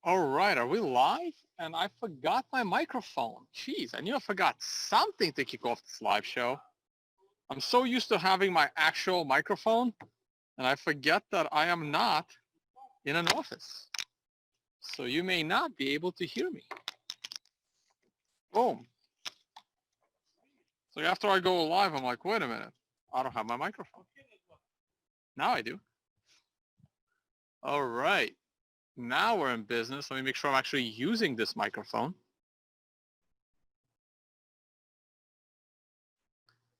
All right, are we live? And I forgot my microphone. Jeez, I knew I forgot something to kick off this live show. I'm so used to having my actual microphone, and I forget that I am not in an office. So you may not be able to hear me. Boom. So after I go live, I'm like, wait a minute, I don't have my microphone. Now I do. All right. Now we're in business. Let me make sure I'm actually using this microphone.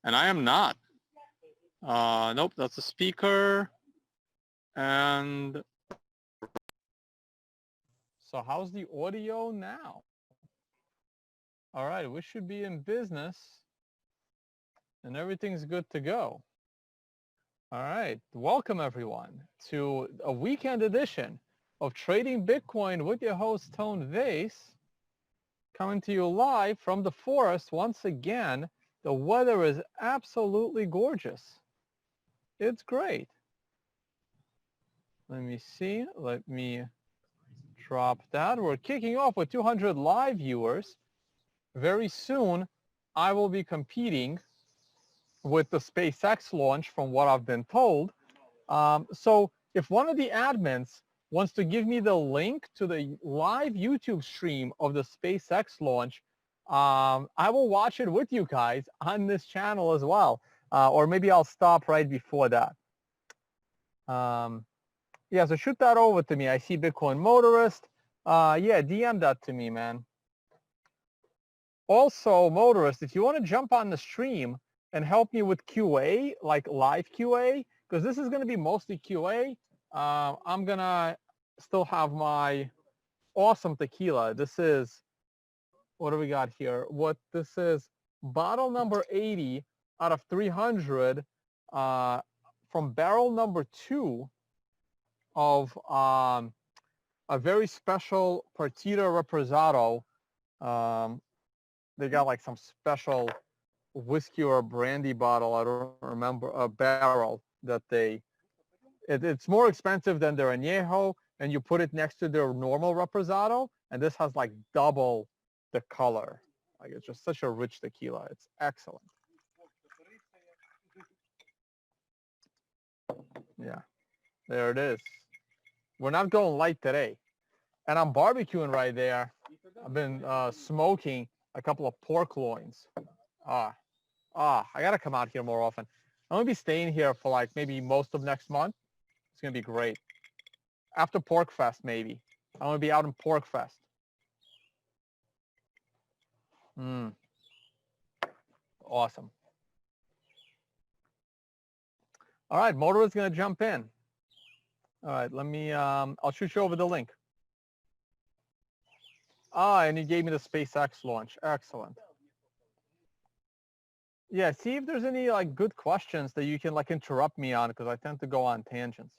And I am not. Nope, that's a speaker. And so how's the audio now? All right, we should be in business and everything's good to go. All right, welcome everyone to a weekend edition of Trading Bitcoin with your host, Tone Vays, coming to you live from the forest once again. The weather is absolutely gorgeous. It's great. Let me see. Let me drop that. We're kicking off with 200 live viewers. Very soon, I will be competing with the SpaceX launch from what I've been told. So if one of the admins wants to give me the link to the live YouTube stream of the SpaceX launch, I will watch it with you guys on this channel as well. Or maybe I'll stop right before that. Yeah, so shoot that over to me. I see Bitcoin Motorist. Yeah, DM that to me, man. Also, Motorist, if you want to jump on the stream and help me with QA, like live QA, because this is going to be mostly QA, I'm going to still have my awesome tequila. This is, what do we got here? This is bottle number 80 out of 300 from barrel number 2 of a very special Partita Reposado. They got like some special whiskey or brandy bottle, I don't remember, a barrel that it's more expensive than their añejo, and you put it next to their normal Reposado, and this has like double the color. Like it's just such a rich tequila. It's excellent. Yeah, there it is. We're not going light today. And I'm barbecuing right there. I've been smoking a couple of pork loins. I got to come out here more often. I'm going to be staying here for like maybe most of next month. It's going to be great. After Pork Fest, maybe. I'm going to be out in Pork Fest. Awesome. All right, Motor is going to jump in. All right, let me, I'll shoot you over the link. And you gave me the SpaceX launch. Excellent. Yeah, see if there's any like good questions that you can like interrupt me on, because I tend to go on tangents.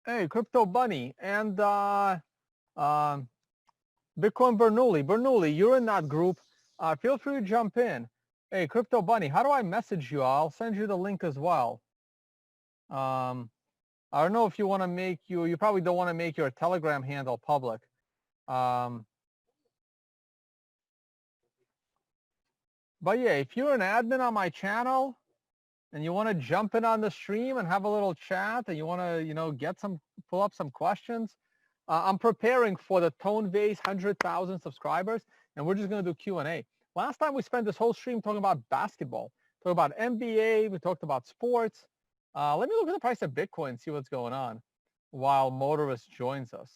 Hey, Crypto Bunny and Bitcoin Bernoulli. Bernoulli, you're in that group. Feel free to jump in. Hey, Crypto Bunny, how do I message you? I'll send you the link as well. I don't know if you want to make you probably don't want to make your Telegram handle public. But yeah, if you're an admin on my channel and you want to jump in on the stream and have a little chat and you want to, pull up some questions, I'm preparing for the Tone Vays 100,000 subscribers, and we're just going to do Q&A. Last time we spent this whole stream talking about basketball, talking about NBA, we talked about sports. Let me look at the price of Bitcoin and see what's going on while Motorist joins us.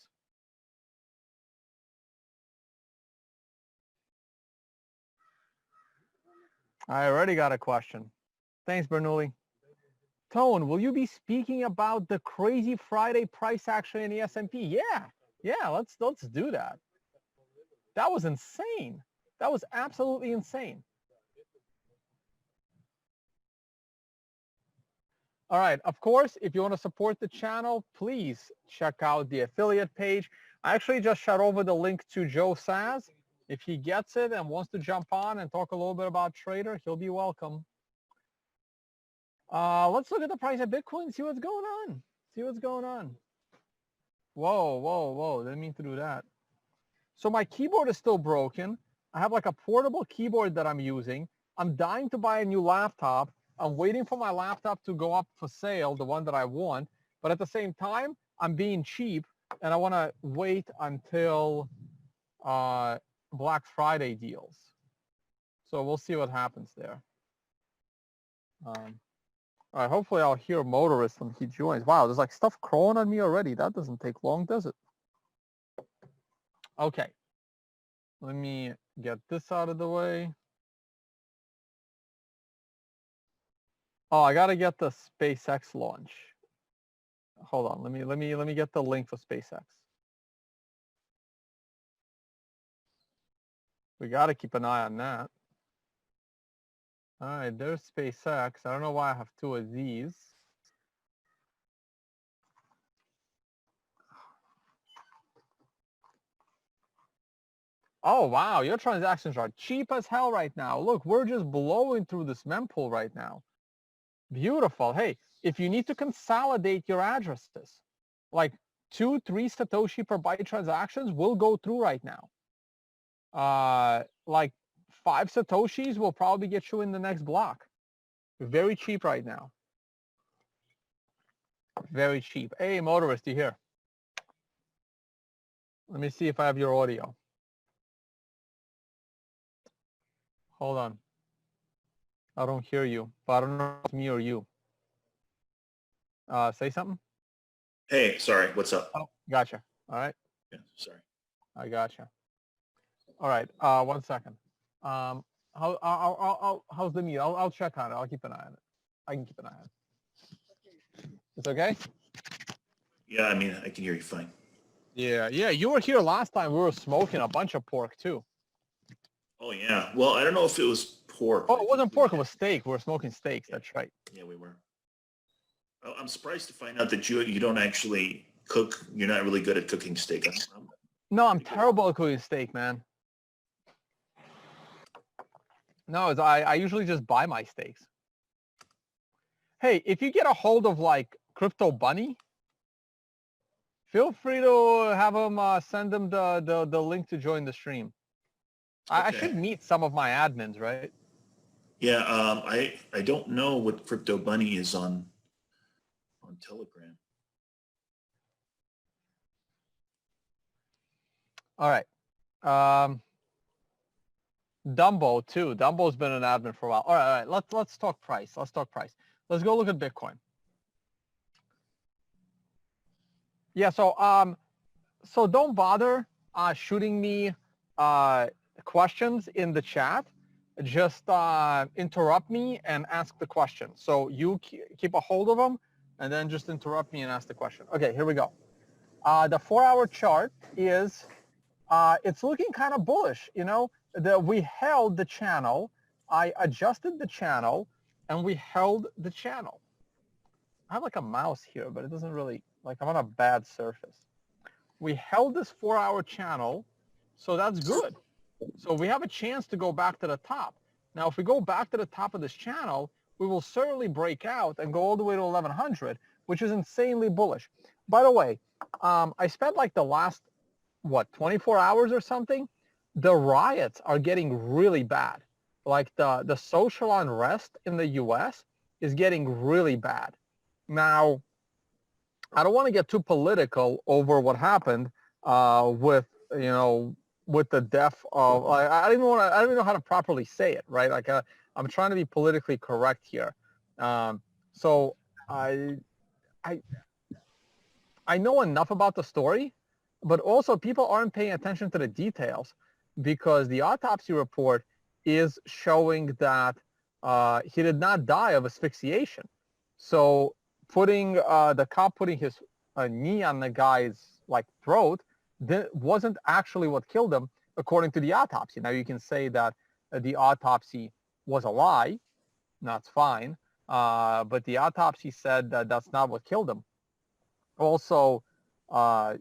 I already got a question. Thanks, Bernoulli. Tone, will you be speaking about the crazy Friday price action in the S&P? Yeah, let's do that. That was insane. That was absolutely insane. All right, of course, if you want to support the channel, please check out the affiliate page. I actually just shot over the link to Joe Saz. If he gets it and wants to jump on and talk a little bit about Trader, he'll be welcome. Let's look at the price of Bitcoin, see what's going on. See what's going on. Whoa, whoa, whoa. Didn't mean to do that. So my keyboard is still broken. I have like a portable keyboard that I'm using. I'm dying to buy a new laptop. I'm waiting for my laptop to go up for sale, the one that I want. But at the same time, I'm being cheap, and I want to wait until Black Friday deals. So we'll see what happens there. All right, hopefully I'll hear Motorist when he joins. Wow, there's like stuff crawling on me already. That doesn't take long, does it? Okay. Let me get this out of the way. Oh, I gotta get the SpaceX launch. Hold on, let me get the link for SpaceX. We gotta keep an eye on that. All right, there's SpaceX. I don't know why I have two of these. Oh, wow, your transactions are cheap as hell right now. Look, we're just blowing through this mempool right now. Beautiful. Hey, if you need to consolidate your addresses, like 2-3 Satoshi per byte transactions will go through right now. Like 5 Satoshis will probably get you in the next block. Very cheap right now. Very cheap. Hey, Motorist, you here? Let me see if I have your audio. Hold on. I don't hear you, but I don't know if it's me or you. Say something. Hey, sorry. What's up? Oh, gotcha. All right. Yeah, sorry. I gotcha. All right. 1 second. How's the meet? I'll check on it. I'll keep an eye on it. I can keep an eye on it. It's okay? Yeah, I mean, I can hear you fine. Yeah. You were here last time. We were smoking a bunch of pork too. Oh, yeah. Well, I don't know if it was pork. Oh, it wasn't pork. It was steak. We were smoking steaks. Yeah. That's right. Yeah, we were. I'm surprised to find out that you don't actually cook. You're not really good at cooking steak. No, I'm terrible at cooking steak, man. No, I usually just buy my steaks. Hey, if you get a hold of like Crypto Bunny, feel free to have him send them the link to join the stream. Okay. I should meet some of my admins, right? Yeah, I don't know what Crypto Bunny is on Telegram. All right. Dumbo too. Dumbo's been an admin for a while. All right. Let's talk price. Let's go look at Bitcoin. Yeah. So don't bother shooting me questions in the chat. Just interrupt me and ask the question. So you keep a hold of them, and then just interrupt me and ask the question. Okay, here we go. The 4-hour chart is it's looking kind of bullish. You know, we held the channel. I adjusted the channel, and we held the channel. I have like a mouse here, but it doesn't really, like, I'm on a bad surface. We held this 4-hour channel, so that's good. So we have a chance to go back to the top. Now, if we go back to the top of this channel, we will certainly break out and go all the way to 1100, which is insanely bullish. By the way, I spent like the last, 24 hours or something? The riots are getting really bad. Like the social unrest in the US is getting really bad. Now, I don't want to get too political over what happened with the death of, I don't even know how to properly say it, right? Like I'm trying to be politically correct here. So I know enough about the story, but also people aren't paying attention to the details because the autopsy report is showing that he did not die of asphyxiation. So the cop putting his knee on the guy's like throat wasn't actually what killed him, according to the autopsy. Now you can say that the autopsy was a lie. That's fine. But the autopsy said that that's not what killed him. Also,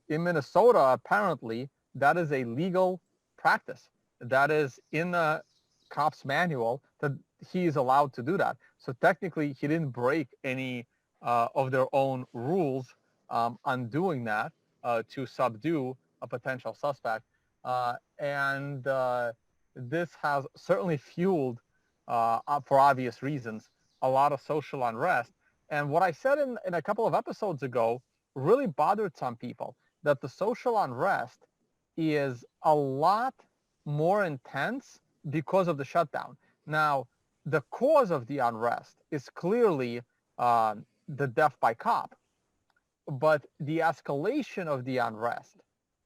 in Minnesota, apparently, that is a legal practice. that is in the cop's manual that he is allowed to do that. So technically, he didn't break any of their own rules on doing that to subdue a potential suspect. And this has certainly fueled, for obvious reasons, a lot of social unrest. And what I said in a couple of episodes ago really bothered some people, that the social unrest is a lot more intense because of the shutdown. Now, the cause of the unrest is clearly the death by cop, but the escalation of the unrest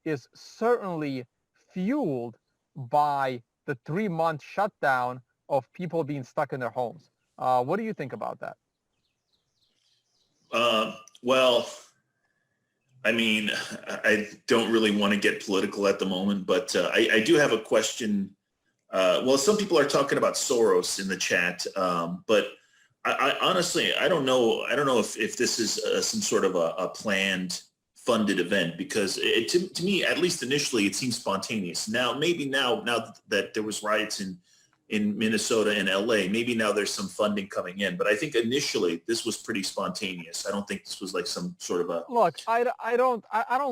is certainly fueled by the 3-month shutdown of people being stuck in their homes. What do you think about that? Well, I mean, I don't really want to get political at the moment, but I do have a question. Well, some people are talking about Soros in the chat, but I honestly, I don't know. I don't know if this is some sort of a planned, funded event, because to me, at least initially, it seems spontaneous. Now, maybe now that there was riots in Minnesota and LA, maybe now there's some funding coming in. But I think initially this was pretty spontaneous. I don't think this was like some sort of a. Look, I don't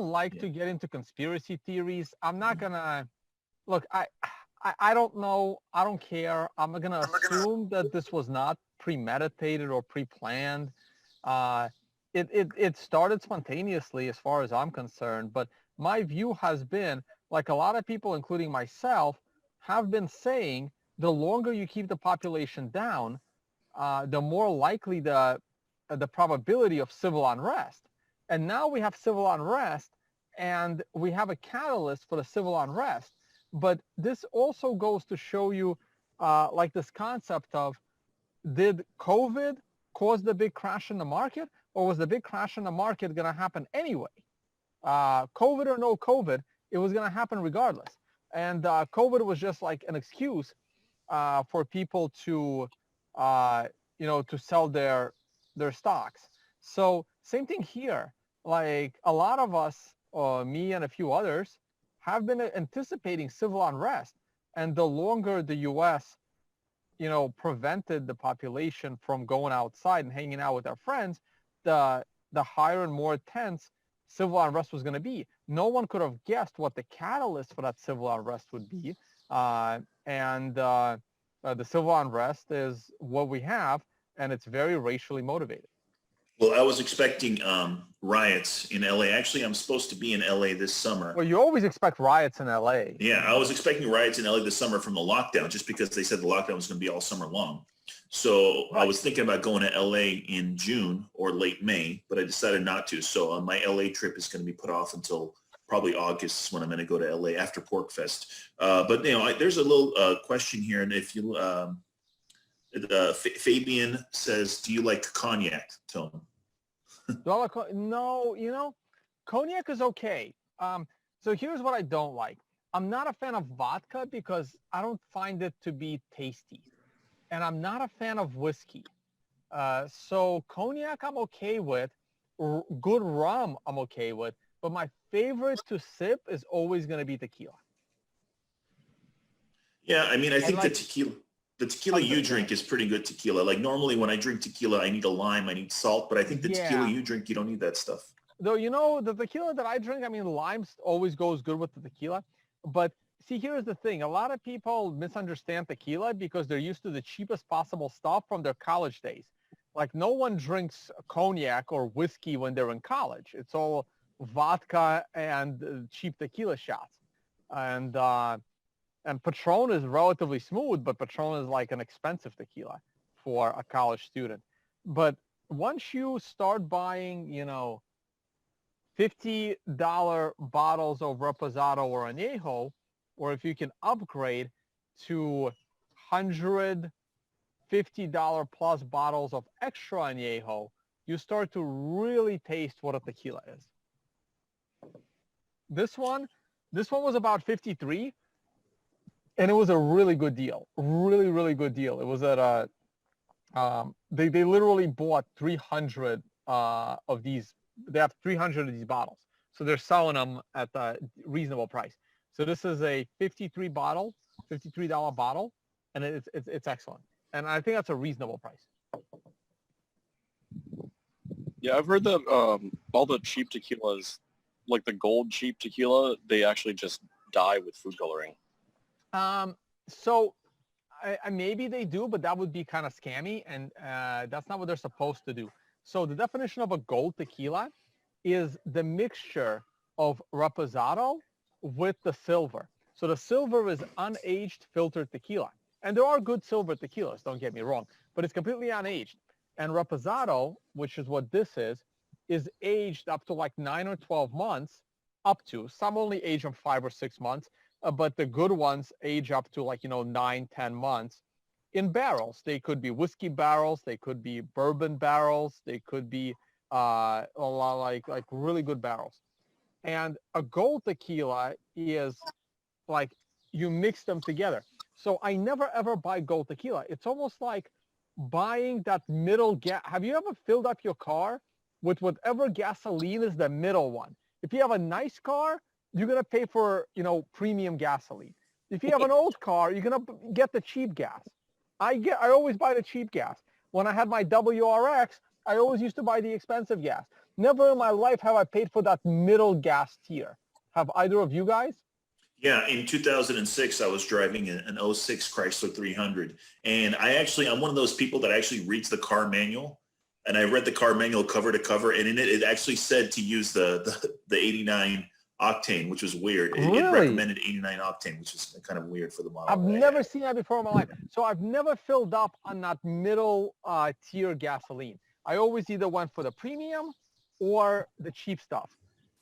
like to get into conspiracy theories. I'm not gonna look. I don't know. I don't care. I'm gonna assume that this was not premeditated or pre-planned. It started spontaneously as far as I'm concerned. But my view has been, like a lot of people, including myself, have been saying, the longer you keep the population down, the more likely the probability of civil unrest. And now we have civil unrest, and we have a catalyst for the civil unrest. But this also goes to show you, like this concept of, did COVID cause the big crash in the market, or was the big crash in the market going to happen anyway? COVID or no COVID, it was going to happen regardless. And COVID was just like an excuse for people to, to sell their stocks. So same thing here. Like a lot of us, me and a few others, have been anticipating civil unrest. And the longer the U.S., prevented the population from going outside and hanging out with their friends, the higher and more intense civil unrest was going to be. No one could have guessed what the catalyst for that civil unrest would be. And the civil unrest is what we have, and it's very racially motivated. Well, I was expecting riots in LA. Actually, I'm supposed to be in LA this summer. Well, you always expect riots in LA. Yeah, I was expecting riots in LA this summer from the lockdown, just because they said the lockdown was going to be all summer long. So right. I was thinking about going to LA in June or late May, but I decided not to. So my LA trip is going to be put off until probably August, when I'm going to go to LA after Pork Fest. But there's a little question here, and if you Fabian says, "Do you like cognac, Tone?" No, cognac is okay. So here's what I don't like. I'm not a fan of vodka because I don't find it to be tasty. And I'm not a fan of whiskey. So cognac I'm okay with. Good rum I'm okay with. But my favorite to sip is always going to be tequila. Yeah, I mean, I think the tequila you drink is pretty good tequila. Like normally when I drink tequila, I need a lime, I need salt, but I think the tequila you drink, you don't need that stuff. Though, the tequila that I drink, I mean, lime always goes good with the tequila. But see, here's the thing. A lot of people misunderstand tequila because they're used to the cheapest possible stuff from their college days. Like no one drinks cognac or whiskey when they're in college. It's all vodka and cheap tequila shots. And Patron is relatively smooth, but Patron is like an expensive tequila for a college student. But once you start buying, $50 bottles of Reposado or Añejo, or if you can upgrade to $150 plus bottles of extra Añejo, you start to really taste what a tequila is. This one was about 53. And it was a really good deal, really, really good deal. It was at they literally bought 300 of these. They have 300 of these bottles, so they're selling them at a reasonable price. So this is a 53 bottle $53 bottle, and it's excellent. And I think that's a reasonable price. Yeah, I've heard that all the cheap tequilas, like the gold cheap tequila, they actually just die with food coloring. So maybe they do, but that would be kind of scammy, and that's not what they're supposed to do. So the definition of a gold tequila is the mixture of reposado with the silver. So the silver is unaged filtered tequila. And there are good silver tequilas, don't get me wrong, but it's completely unaged. And reposado, which is what this is aged up to like 9 or 12 months, up to. Some only age on 5 or 6 months, but the good ones age up to like, 9, 10 months in barrels. They could be whiskey barrels. They could be bourbon barrels. They could be a lot like really good barrels. And a gold tequila is like you mix them together. So I never ever buy gold tequila. It's almost like buying that middle gas. Have you ever filled up your car with whatever gasoline is the middle one? If you have a nice car, you're going to pay for, premium gasoline. If you have an old car, you're going to get the cheap gas. I always buy the cheap gas. When I had my WRX, I always used to buy the expensive gas. Never in my life have I paid for that middle gas tier. Have either of you guys? Yeah, in 2006, I was driving an 06 Chrysler 300. And I'm one of those people that actually reads the car manual. And I read the car manual cover to cover. And in it actually said to use the 89 octane, which was weird. Really? It recommended 89 octane, which is kind of weird for the model. I've never seen that before in my life. So I've never filled up on that middle tier gasoline. I always either went for the premium or the cheap stuff.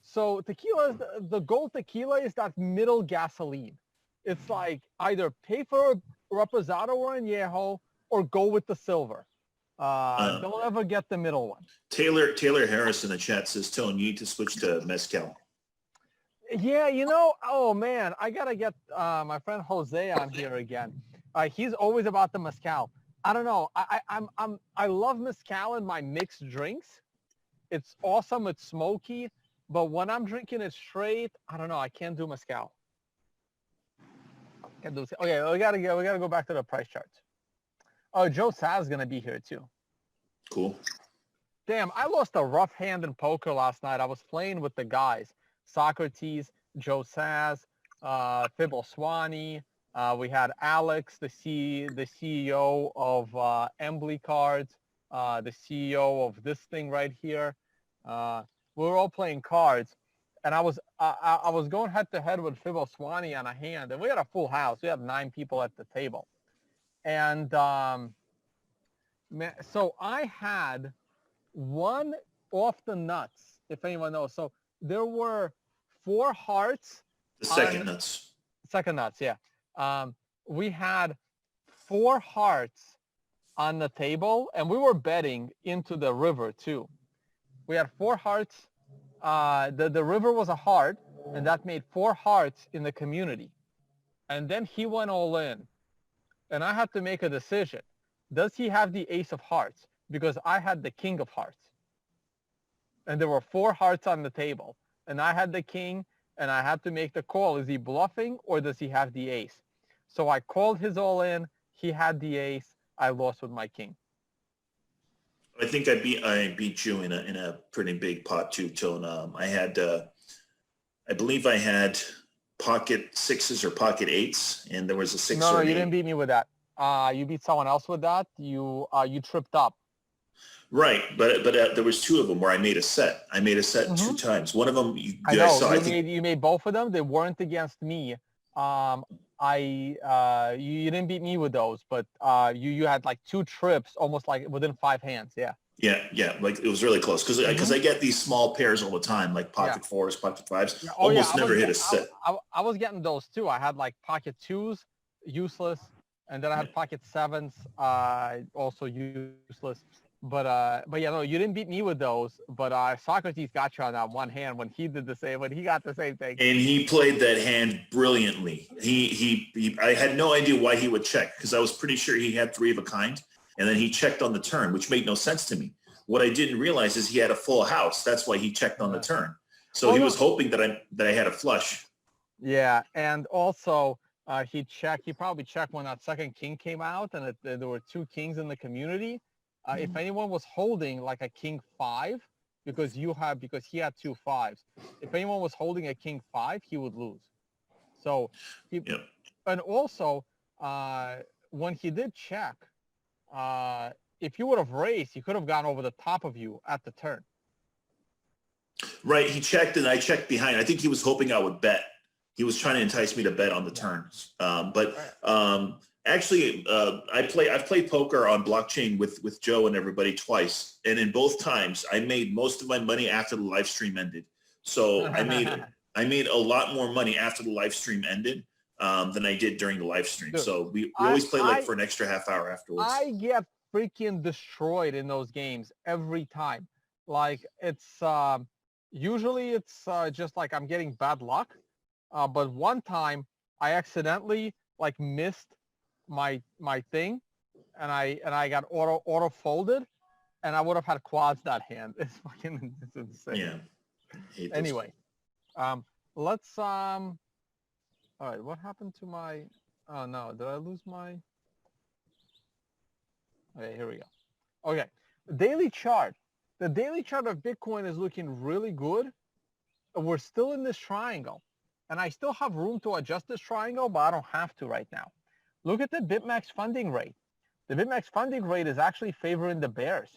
So tequila, the gold tequila is that middle gasoline. It's like either pay for a reposado or añejo or go with the silver. Don't ever get the middle one. Taylor Harris in the chat says, Tone, you need to switch to mezcal. Yeah, oh man, I gotta get my friend Jose on here again. He's always about the mezcal. I don't know. I love mezcal in my mixed drinks. It's awesome. It's smoky. But when I'm drinking it straight, I don't know. I can't do mezcal. Okay, we gotta go back to the price charts. Oh, Joe Saz gonna be here too. Cool. Damn, I lost a rough hand in poker last night. I was playing with the guys: Socrates, Joe Saz, Fibble Swanee. We had Alex, the CEO of Embly Cards, the CEO of this thing right here. We were all playing cards, and I was going head to head with Fibble Swanee on a hand, and we had a full house. We had 9 people at the table, and so I had one off the nuts, if anyone knows. So there were 4 hearts. The second nuts. Second nuts, yeah. We had 4 hearts on the table, and we were betting into the river too. We had 4 hearts. The river was a heart, and that made 4 hearts in the community. And then he went all in, and I had to make a decision. Does he have the ace of hearts? Because I had the king of hearts. And there were 4 hearts on the table, and I had the king, and I had to make the call. Is he bluffing, or does he have the ace? So I called his all in. He had the ace. I lost with my king. I think I beat you in a pretty big pot too, Tone. I believe I had pocket 6s or pocket 8s, and there was a 6. No, you didn't beat me with that. You beat someone else with that. You tripped up. Right, but there was 2 of them where I made a set. I made a set 2 times. One of them, you made both of them. They weren't against me. You didn't beat me with those, but you had like 2 trips, almost like within 5 hands. Yeah. Yeah. Like it was really close because I get these small pairs all the time, like pocket 4s, pocket 5s. Yeah. Almost never hit a set. I was getting those too. I had like pocket 2s, useless, and then I had pocket 7s, also useless. But yeah, no, you didn't beat me with those. But Socrates got you on that one hand when he did the same. When he got the same thing. And he played that hand brilliantly. I had no idea why he would check because I was pretty sure he had 3 of a kind, and then he checked on the turn, which made no sense to me. What I didn't realize is he had a full house. That's why he checked on the turn. So he was hoping that I had a flush. Yeah, and also He probably checked when that second king came out, and there were two kings in the community. If anyone was holding like a king 5, because he had 2 5s. If anyone was holding a king 5, he would lose. So Yep. and also when he did check, if you would have raised, he could have gone over the top of you at the turn. Right. He checked and I checked behind. I think he was hoping I would bet. He was trying to entice me to bet on the turns. Actually, I've played poker on blockchain with Joe and everybody twice. And in both times, I made most of my money after the live stream ended. So I made a lot more money after the live stream ended than I did during the live stream. Dude, So we always play like for an extra half hour afterwards. I get freaking destroyed in those games every time. Like it's usually it's just like I'm getting bad luck. But one time I accidentally like missed my thing, and I got auto folded, and I would have had quads that hand. It's insane. Yeah. Anyway, let's all right. What happened to my? Oh no, did I lose my? Okay, here we go. Okay, daily chart. The daily chart of Bitcoin is looking really good. We're still in this triangle. And I still have room to adjust this triangle, but I don't have to right now. Look at the BitMEX funding rate. The BitMEX funding rate is actually favoring the bears.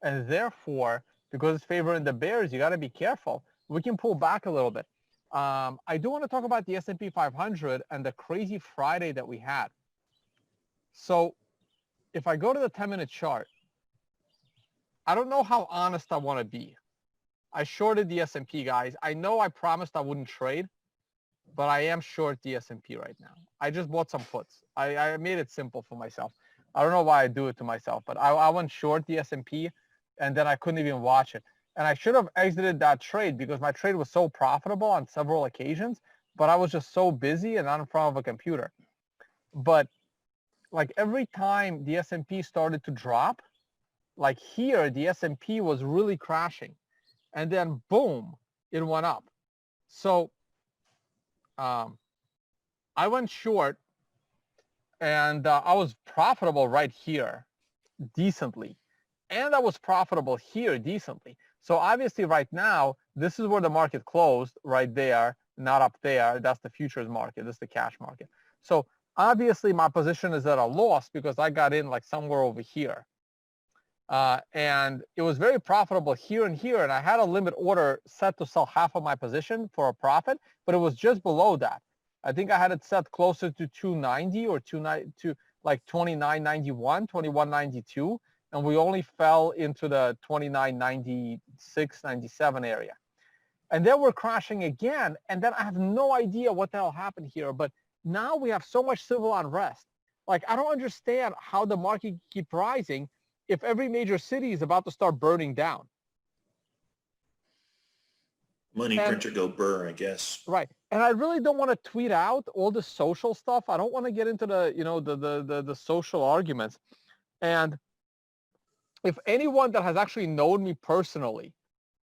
And therefore, because it's favoring the bears, you got to be careful. We can pull back a little bit. I do want to talk about the S&P 500 and the crazy Friday that we had. So if I go to the 10-minute chart, I don't know how honest I want to be. I shorted the S&P, guys. I know I promised I wouldn't trade, but I am short the S&P right now. I just bought some puts. I made it simple for myself. I don't know why I do it to myself, but I went short the S&P, and then I couldn't even watch it. And I should have exited that trade because my trade was so profitable on several occasions, but I was just so busy and not in front of a computer. But like every time the S&P started to drop, like here, the S&P was really crashing. And then boom, it went up. So I went short, and I was profitable right here decently. And I was profitable here decently. So obviously right now, this is where the market closed, right there, not up there. That's the futures market. This is the cash market. So obviously my position is at a loss because I got in like somewhere over here. And it was very profitable here and here. And I had a limit order set to sell half of my position for a profit, but it was just below that. I think I had it set closer to 290 or to like 29.91, 21.92. And we only fell into the 29.96, 97 area. And then we're crashing again. And then I have no idea what the hell happened here. But now we have so much civil unrest. Like, I don't understand how the market keep rising if every major city is about to start burning down. Money printer go burr, I guess. Right. And I really don't want to tweet out all the social stuff. I don't want to get into the, you know, the social arguments. And if anyone that has actually known me personally,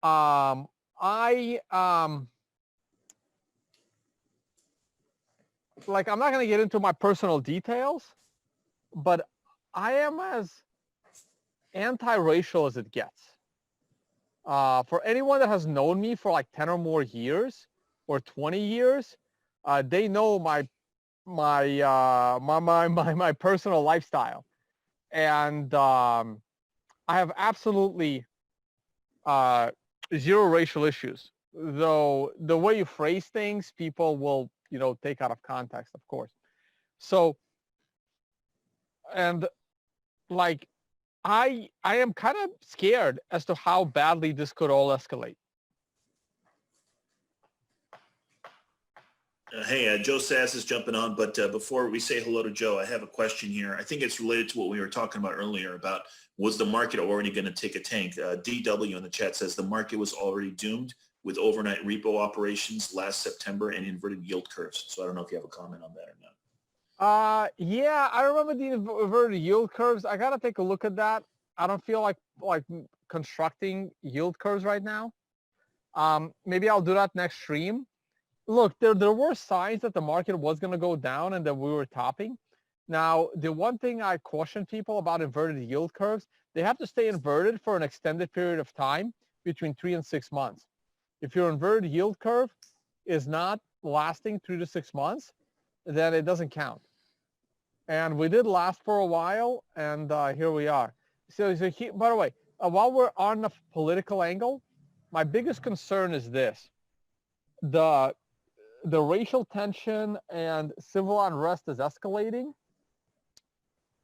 like, I'm not going to get into my personal details, but I am as anti-racial as it gets. For anyone that has known me for like 10 or more years or 20 years, they know my personal lifestyle. And I have absolutely zero racial issues, though the way you phrase things, people will, you know, take out of context, of course. So, and like, I am kind of scared as to how badly this could all escalate. Hey, Joe Sass is jumping on, but before we say hello to Joe, I have a question here. I think it's related to what we were talking about earlier about was the market already going to take a tank? DW in the chat says the market was already doomed with overnight repo operations last September and inverted yield curves. So I don't know if you have a comment on that or not. Yeah, I remember the inverted yield curves. I got to take a look at that. I don't feel like constructing yield curves right now. Maybe I'll do that next stream. look, there were signs that the market was going to go down and that we were topping. Now, the one thing I caution people about inverted yield curves, they have to stay inverted for an extended period of time between 3 and 6 months. If your inverted yield curve is not lasting 3 to 6 months, then it doesn't count. And we did last for a while, and here we are. So by the way, while we're on the political angle, my biggest concern is this. The racial tension and civil unrest is escalating.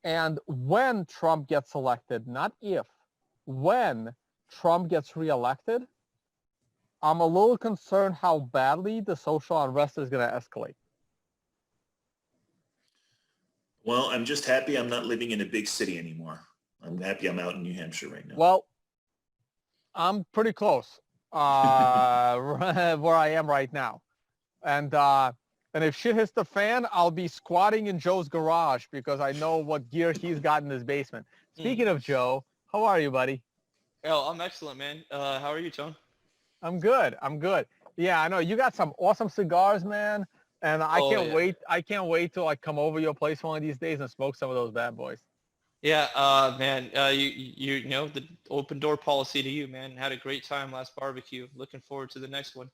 And when Trump gets elected, not if, when Trump gets reelected, I'm a little concerned how badly the social unrest is going to escalate. Well, I'm just happy I'm not living in a big city anymore. I'm happy I'm out in New Hampshire right now. Well, I'm pretty close where I am right now. And if shit hits the fan, I'll be squatting in Joe's garage because I know what gear he's got in his basement. Speaking of Joe, how are you, buddy? Oh, I'm excellent, man. How are you, Tone? I'm good. Yeah, I know you got some awesome cigars, man. And I can't wait. I can't wait to like come over your place one of these days and smoke some of those bad boys. Yeah, man. You know the open door policy to you, man. Had a great time last barbecue. Looking forward to the next one.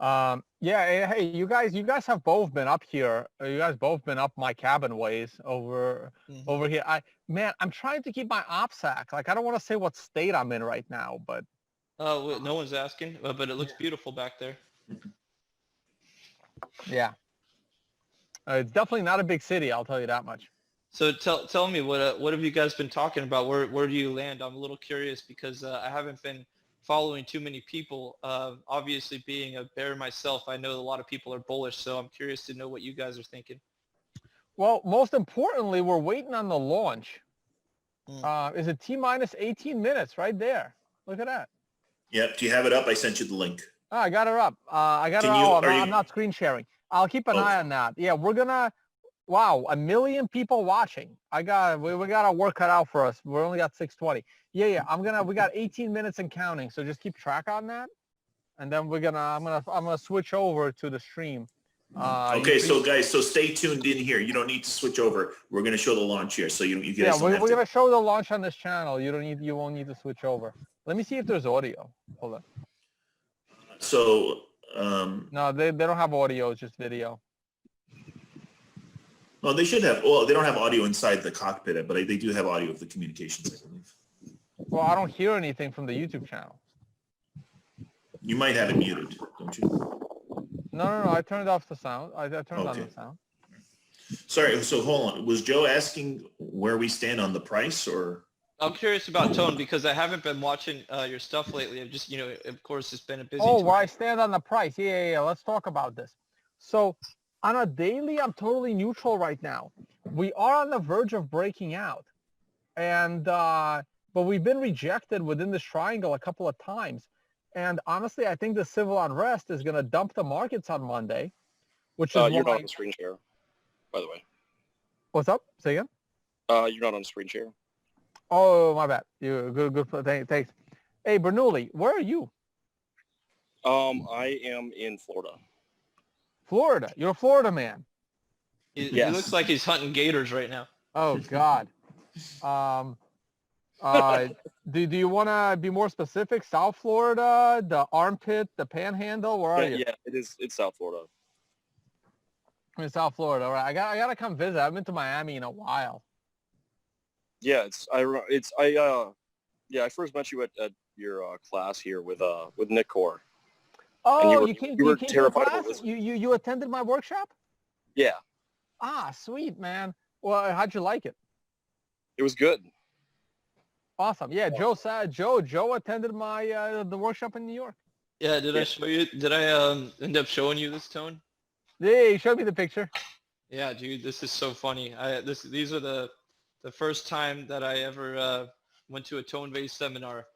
Yeah. Hey, you guys have both been up here. You guys both been up my cabin ways over here. I'm trying to keep my OPSAC. Like I don't want to say what state I'm in right now, but. No one's asking, but it looks beautiful back there. Yeah. It's definitely not a big city, I'll tell you that much. So tell me what have you guys been talking about? Where do you land? I'm a little curious because I haven't been following too many people. Obviously, being a bear myself, I know a lot of people are bullish, so I'm curious to know what you guys are thinking. Well, most importantly, we're waiting on the launch. Is it T-minus 18 minutes right there? Look at that. Yep. Do you have it up? I sent you the link. Oh, I got her up. I'm not screen sharing. I'll keep an eye on that. Yeah, we're gonna. Wow, 1 million people watching. We got our work cut out for us. We only got 620. Yeah. We got 18 minutes and counting. So just keep track on that, and then I'm gonna switch over to the stream. Okay, so guys, so stay tuned in here. You don't need to switch over. We're gonna show the launch here, so you guys. Yeah, we're gonna show the launch on this channel. You won't need to switch over. Let me see if there's audio. Hold on. So. No, they don't have audio. It's just video. Well, they should have. Well, they don't have audio inside the cockpit, but they do have audio of the communications, I believe. Well, I don't hear anything from the YouTube channel. You might have it muted, don't you? No. I turned off the sound. I turned on the sound. Sorry. So hold on. Was Joe asking where we stand on the price, or? I'm curious about Tone because I haven't been watching your stuff lately. I've just, of course, it's been a busy time. Where I stand on the price. Yeah. Let's talk about this. So on a daily, I'm totally neutral right now. We are on the verge of breaking out. And but we've been rejected within this triangle a couple of times. And honestly, I think the civil unrest is going to dump the markets on Monday, which is you're not on the screen share, by the way. What's up? Say again? You're not on screen share. Oh, my bad. You good. Thanks. Hey, Bernoulli, where are you? I am in Florida. Florida. You're a Florida man. He looks like he's hunting gators right now. Oh God. Do you want to be more specific? South Florida, the armpit, the Panhandle. Where are you? Yeah, it's South Florida. I'm in South Florida. All right. I gotta come visit. I haven't been to Miami in a while. Yeah, I first met you at your class here with Nick Core. Oh, you came to class? terrified You attended my workshop? Yeah. Ah, sweet, man. Well, how'd you like it? It was good. Awesome. Yeah, Joe attended my the workshop in New York. Yeah, did I show you? Did I end up showing you this, Tone? Yeah, he showed me the picture. Yeah, dude, this is so funny. These are the first time that I ever went to a Tone Vays seminar.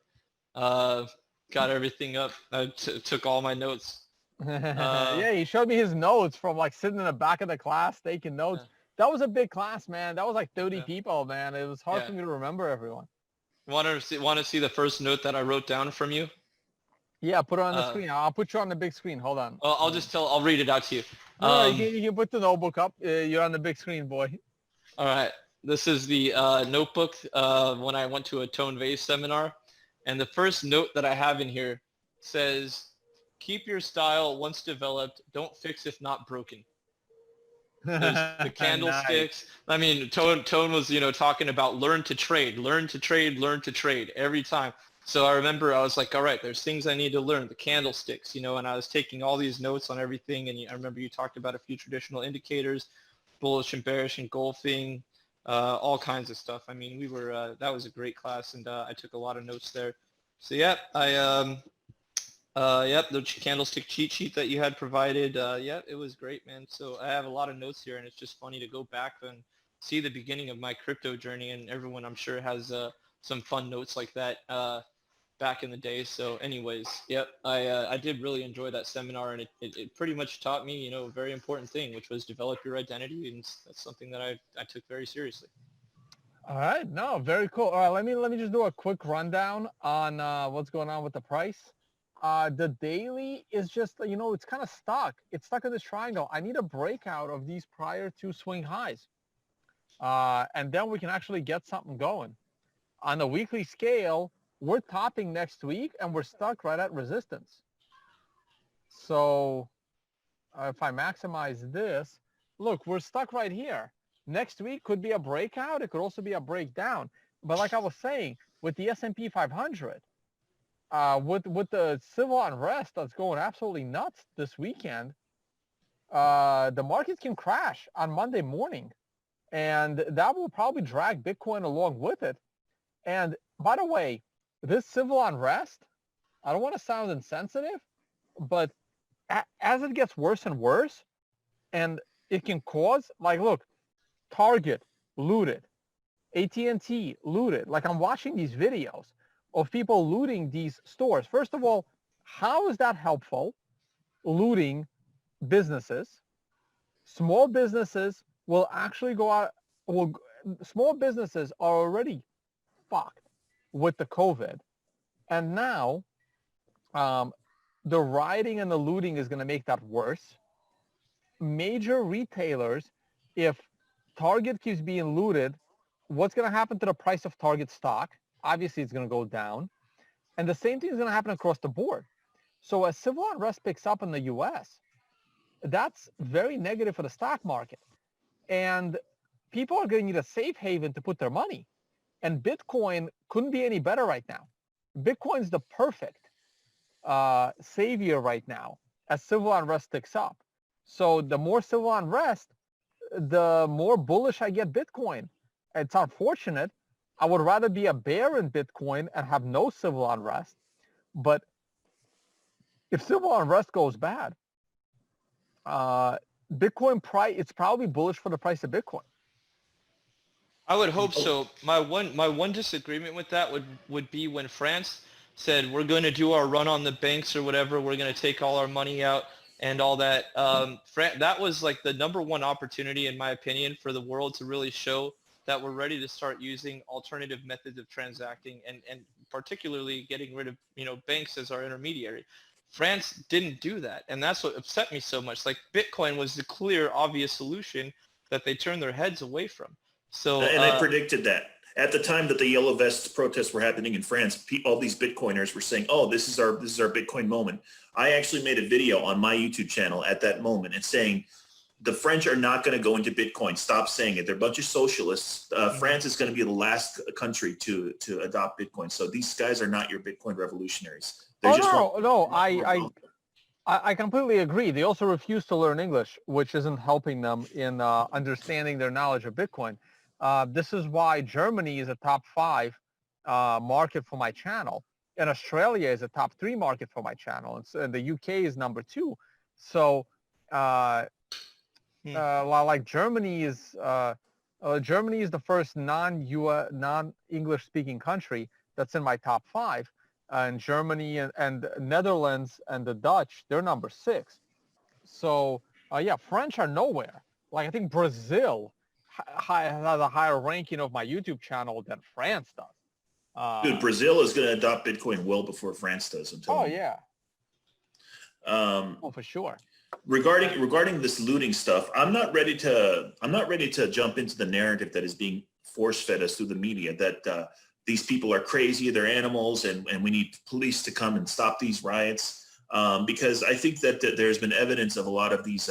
Got everything up. I took all my notes. Yeah, he showed me his notes from like sitting in the back of the class taking notes. Yeah. That was a big class, man. That was like 30 people, man. It was hard for me to remember everyone. Want to see the first note that I wrote down from you? Yeah, put it on the Uh, screen. I'll put you on the big screen. Hold on. I'll read it out to you. No, you can put the notebook up. You're on the big screen, boy. All right. This is the notebook when I went to a Tone Vays seminar. And the first note that I have in here says, keep your style once developed. Don't fix if not broken. There's the Nice. candlesticks. I mean, Tone was, talking about learn to trade every time. So I remember I was like, all right, there's things I need to learn, the candlesticks, and I was taking all these notes on everything. And I remember you talked about a few traditional indicators, bullish and bearish engulfing, all kinds of stuff. I mean, that was a great class, and I took a lot of notes there. So yeah, the candlestick cheat sheet that you had provided, it was great, man. So I have a lot of notes here, and it's just funny to go back and see the beginning of my crypto journey, and everyone I'm sure has some fun notes like that back in the day. So anyways, I did really enjoy that seminar, and it pretty much taught me, a very important thing, which was develop your identity, and that's something that I took very seriously. All right. No, very cool. All right. Let me just do a quick rundown on what's going on with the price. The daily is just, it's kind of stuck. It's stuck in this triangle. I need a breakout of these prior to swing highs. And then we can actually get something going. On the weekly scale, we're topping next week and we're stuck right at resistance. So if I maximize this, look, we're stuck right here. Next week could be a breakout. It could also be a breakdown. But like I was saying, with the S&P 500, with the civil unrest that's going absolutely nuts this weekend, the markets can crash on Monday morning. And that will probably drag Bitcoin along with it. And by the way, this civil unrest, I don't want to sound insensitive, but as it gets worse and worse, and it can cause, like, look, Target looted, AT&T looted. Like, I'm watching these videos of people looting these stores. First of all, how is that helpful? Looting businesses. Small businesses will actually go out. Well, small businesses are already fucked with the COVID. And now the rioting and the looting is going to make that worse. Major retailers, if Target keeps being looted, what's going to happen to the price of Target stock? Obviously, it's going to go down. And the same thing is going to happen across the board. So as civil unrest picks up in the U.S., that's very negative for the stock market. And people are going to need a safe haven to put their money. And Bitcoin couldn't be any better right now. Bitcoin's the perfect savior right now as civil unrest picks up. So the more civil unrest, the more bullish I get Bitcoin. It's unfortunate. I would rather be a bear in Bitcoin and have no civil unrest. But if civil unrest goes bad, Bitcoin price, it's probably bullish for the price of Bitcoin. I would hope so. My one disagreement with that would be when France said we're going to do our run on the banks or whatever. We're going to take all our money out and all that. That was like the number one opportunity, in my opinion, for the world to really show that we're ready to start using alternative methods of transacting and particularly getting rid of banks as our intermediary. France didn't do that, and that's what upset me so much. Like, Bitcoin was the clear, obvious solution that they turned their heads away from. So, and I predicted that. At the time that the Yellow Vests protests were happening in France, all these Bitcoiners were saying, "Oh, this is our Bitcoin moment." I actually made a video on my YouTube channel at that moment and saying, "The French are not going to go into Bitcoin. Stop saying it. They're a bunch of socialists. France is going to be the last country to adopt Bitcoin. So these guys are not your Bitcoin revolutionaries." I completely agree. They also refuse to learn English, which isn't helping them in understanding their knowledge of Bitcoin. This is why Germany is a top 5 market for my channel, and Australia is a top 3 market for my channel, and the UK is number 2. So, like Germany is the first non-English speaking country that's in my top 5. And Germany and Netherlands and the Dutch, they're number 6. So, French are nowhere. Like, I think Brazil has a higher ranking of my YouTube channel than France does. Dude, Brazil is going to adopt Bitcoin well before France does. Oh, yeah. Oh, for sure. Regarding this looting stuff, I'm not ready to jump into the narrative that is being force fed us through the media that these people are crazy, they're animals, and we need police to come and stop these riots. Because I think that there's been evidence of a lot of these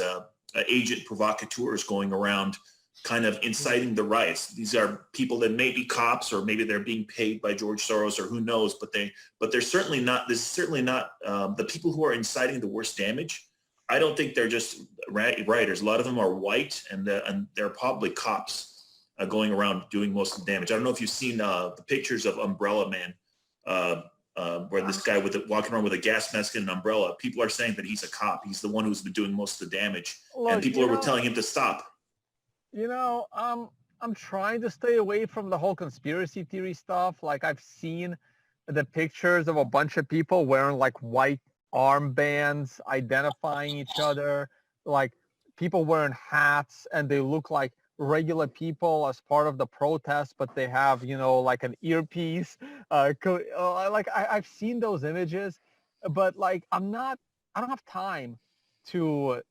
agent provocateurs going around kind of inciting the riots. These are people that may be cops, or maybe they're being paid by George Soros, or who knows, but they're certainly not, this is certainly not the people who are inciting the worst damage. I don't think they're just rioters. A lot of them are white, and they're probably cops going around doing most of the damage. I don't know if you've seen the pictures of Umbrella Man, where this guy walking around with a gas mask and an umbrella. People are saying that he's a cop. He's the one who's been doing most of the damage. Look, and people were telling him to stop. I'm trying to stay away from the whole conspiracy theory stuff. Like, I've seen the pictures of a bunch of people wearing like white armbands identifying each other, like people wearing hats, and they look like regular people as part of the protest, but they have, like an earpiece. I've seen those images, but like I don't have time to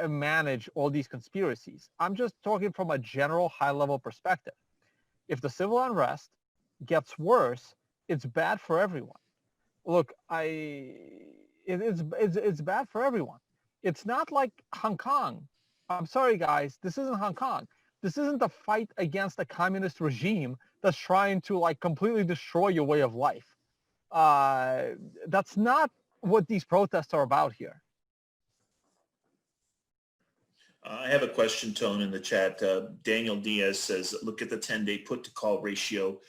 manage all these conspiracies. I'm just talking from a general high-level perspective. If the civil unrest gets worse, it's bad for everyone. Look, it's bad for everyone. It's not like Hong Kong. I'm sorry, guys. This isn't Hong Kong. This isn't a fight against a communist regime that's trying to like completely destroy your way of life. That's not what these protests are about here. I have a question, Tone, in the chat. Daniel Diaz says, look at the 10-day put-to-call ratio,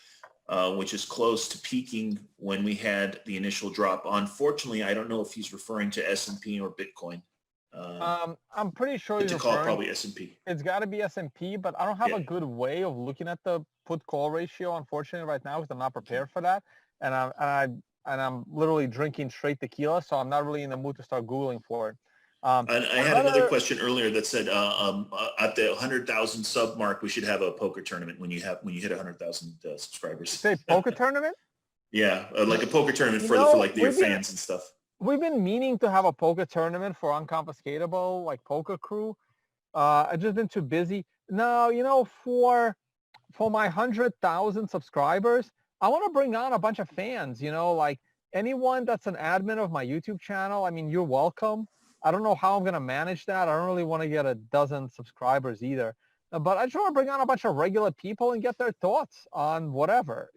which is close to peaking when we had the initial drop. Unfortunately, I don't know if he's referring to S&P or Bitcoin. I'm pretty sure he's put-to-call referring, probably S&P. It's got to be S&P, but I don't have a good way of looking at the put-call ratio, unfortunately, right now, because I'm not prepared for that. And I'm literally drinking straight tequila, so I'm not really in the mood to start Googling for it. And I had another question earlier that said at the 100,000 sub mark, we should have a poker tournament when you hit 100,000 subscribers. Say poker tournament? Yeah, like a poker tournament for your fans and stuff. We've been meaning to have a poker tournament for Unconfiscatable, like Poker Crew. I've just been too busy. No, for my 100,000 subscribers, I want to bring on a bunch of fans, like anyone that's an admin of my YouTube channel. I mean, you're welcome. I don't know how I'm going to manage that. I don't really want to get a dozen subscribers either. But I just want to bring on a bunch of regular people and get their thoughts on whatever,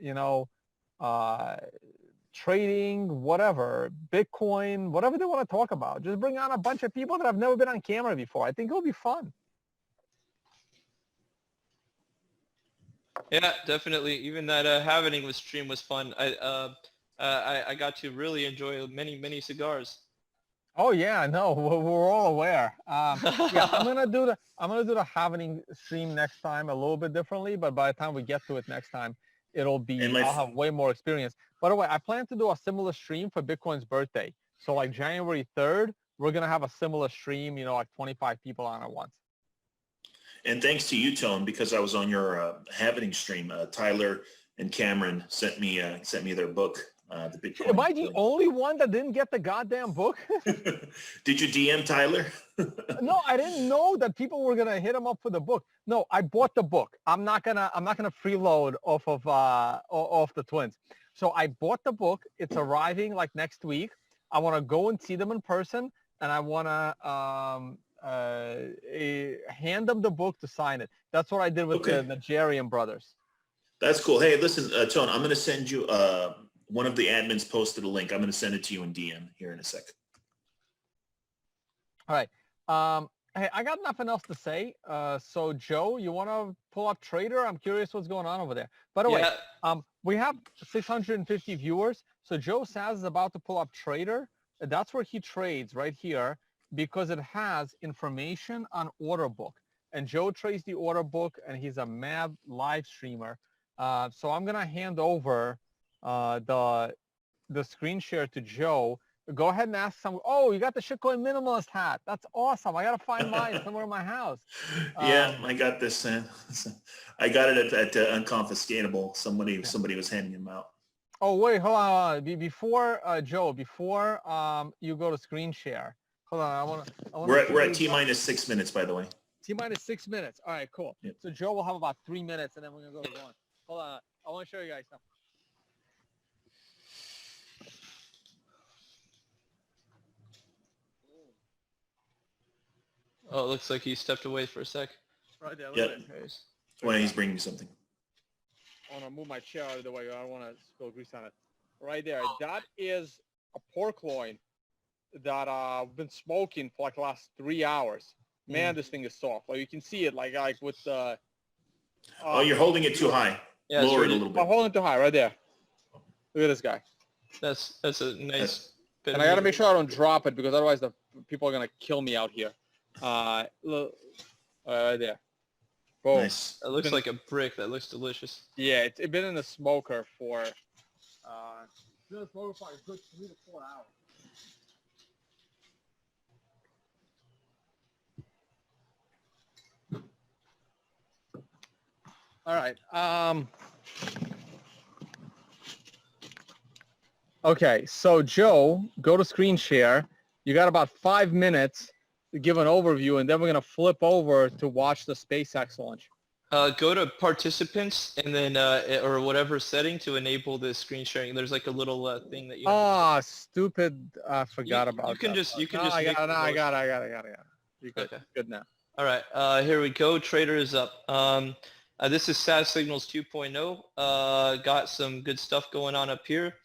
trading, whatever, Bitcoin, whatever they want to talk about. Just bring on a bunch of people that have never been on camera before. I think it'll be fun. Yeah, definitely. Even that Happening stream was fun. I got to really enjoy many cigars. Oh yeah, no, we're all aware. Yeah, I'm gonna do the Happening stream next time a little bit differently, but by the time we get to it next time, I'll have way more experience. By the way, I plan to do a similar stream for Bitcoin's birthday. So like January 3rd, we're gonna have a similar stream, like 25 people on at once. And thanks to you, Tone, because I was on your Happening stream. Tyler and Cameron sent me their book. The Bitcoin. Am I the only one that didn't get the goddamn book? Did you DM Tyler? No, I didn't know that people were gonna hit him up for the book. No, I bought the book. I'm not gonna freeload off the twins. So I bought the book. It's arriving like next week. I want to go and see them in person, and I want to hand them the book to sign it. That's what I did with the Nigerian brothers. That's cool. Hey, listen, Tone, I'm gonna send you. One of the admins posted a link. I'm going to send it to you in DM here in a sec. All right. Hey, I got nothing else to say. So Joe, you want to pull up Trader? I'm curious what's going on over there. By the way, we have 650 viewers. So Joe Saz is about to pull up Trader. That's where he trades right here because it has information on order book. And Joe trades the order book, and he's a mad live streamer. So I'm going to hand over the screen share to Joe. Go ahead and ask some. Oh, you got the Shitcoin minimalist hat. That's awesome. I gotta find mine somewhere in my house. Yeah, I got this. I got it at Unconfiscatable. Somebody was handing them out. Oh wait, hold on. Before Joe, before you go to screen share, hold on. I want to. We're at T minus 6 minutes, by the way. T minus 6 minutes. All right, cool. Yep. So Joe will have about 3 minutes, and then we're gonna go to one. Hold on. I want to show you guys something. Oh, it looks like he stepped away for a sec. Right there. Look Yep. at this. When he's bringing something. I want to move my chair out of the way. I don't want to spill grease on it. Right there. That is a pork loin that I've been smoking for like the last 3 hours. Man, this thing is soft. Like you can see it, like with the. Oh, you're holding it too high. Yeah, Lower it a really- little I'm bit. holding it too high, right there. Look at this guy. That's a nice bit. And of I gotta meat. make sure I don't drop it because otherwise the people are gonna kill me out here. Look, right there. Boom. Nice. It looks like a brick. That looks delicious. Yeah, it's been in the smoker for been in the smoker for a good 3 to 4 hours. All right. Okay, so Joe, go to screen share. You got about 5 minutes to give an overview, and then we're gonna flip over to watch the SpaceX launch. Go to participants and then or whatever setting to enable the screen sharing. There's like a little thing that you. Ah, stupid! I forgot You- about you can that just- part. you can No, just I make got it. the No, I motion. got it. You're good. Okay. Good now. All right, here we go. Trader is up. This is SAS Signals 2.0. Got some good stuff going on up here.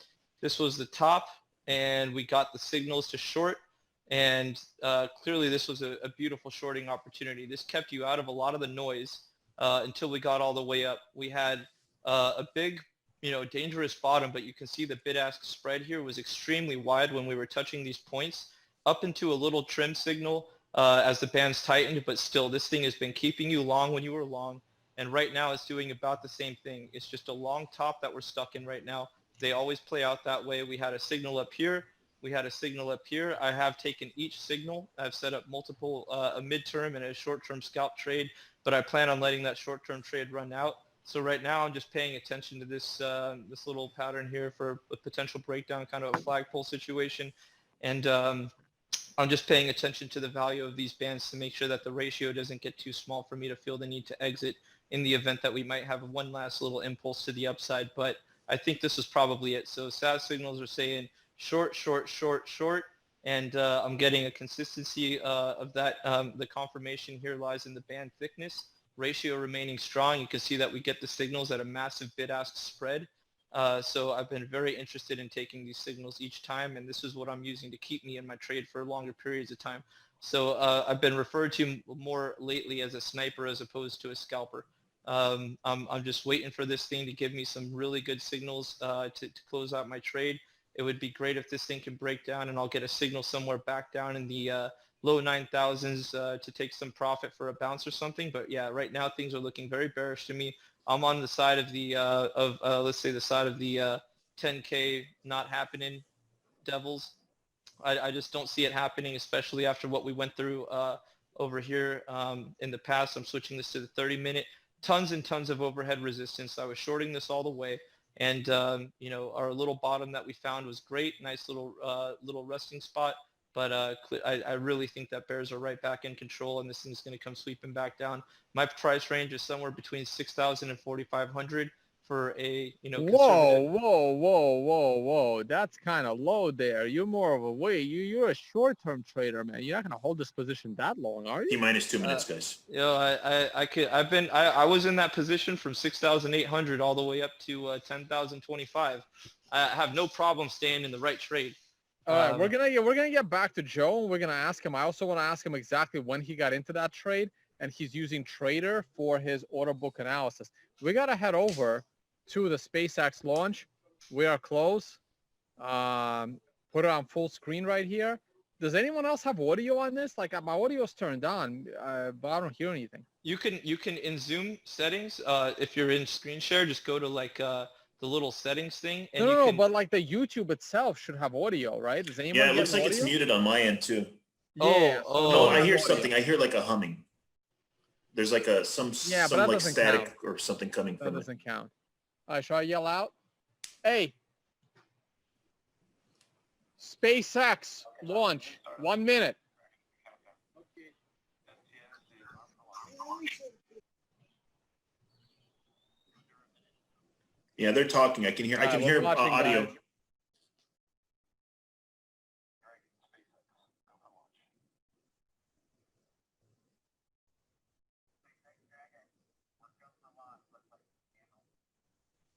This was the top, and we got the signals to short. And clearly this was a beautiful shorting opportunity. This kept you out of a lot of the noise until we got all the way up. We had a big, dangerous bottom, but you can see the bid-ask spread here was extremely wide when we were touching these points up into a little trim signal as the bands tightened, but still this thing has been keeping you long when you were long. And right now it's doing about the same thing. It's just a long top that we're stuck in right now. They always play out that way. We had a signal up here. We had a signal up here. I have taken each signal. I've set up multiple, a midterm and a short-term scalp trade, but I plan on letting that short-term trade run out. So right now I'm just paying attention to this this little pattern here for a potential breakdown, kind of a flagpole situation. And I'm just paying attention to the value of these bands to make sure that the ratio doesn't get too small for me to feel the need to exit in the event that we might have one last little impulse to the upside. But I think this is probably it. So SAS signals are saying short, short, short, short, and I'm getting a consistency of that. The confirmation here lies in the band thickness. Ratio remaining strong. You can see that we get the signals at a massive bid-ask spread. So I've been very interested in taking these signals each time, and this is what I'm using to keep me in my trade for longer periods of time. So I've been referred to more lately as a sniper as opposed to a scalper. I'm just waiting for this thing to give me some really good signals to close out my trade. It would be great if this thing can break down and I'll get a signal somewhere back down in the low 9,000s to take some profit for a bounce or something. But yeah, right now things are looking very bearish to me. I'm on the side of the let's say the side of the 10K not happening devils. I just don't see it happening, especially after what we went through over here in the past. I'm switching this to the 30-minute. Tons and tons of overhead resistance. I was shorting this all the way. And, our little bottom that we found was great. Nice little resting spot. But I really think that bears are right back in control, and this thing's going to come sweeping back down. My price range is somewhere between 6,000 and 4,500 for a, Whoa. That's kind of low there. You're more of a you're a short-term trader, man. You're not going to hold this position that long, are you? T-minus 2 minutes, guys. I was in that position from 6,800 all the way up to 10,025. I have no problem staying in the right trade. All right, we're gonna get back to Joe, and we're gonna ask him. I also want to ask him exactly when he got into that trade, and he's using Trader for his order book analysis. We gotta head over to the SpaceX launch. We are close. Put it on full screen right here. Does anyone else have audio on this? Like my audio's turned on, but I don't hear anything. You can in Zoom settings. If you're in screen share, just go to like the little settings thing. And No, but like the YouTube itself should have audio, right? Does anyone? Yeah, it looks like audio? it's muted on my end too. Yeah. No, I hear something. I hear like a humming. There's like some like static count. or something coming That from it. doesn't count. All right, shall I yell out? Hey, SpaceX launch. 1 minute. Yeah, they're talking. I can hear. I can hear watching, audio. guys.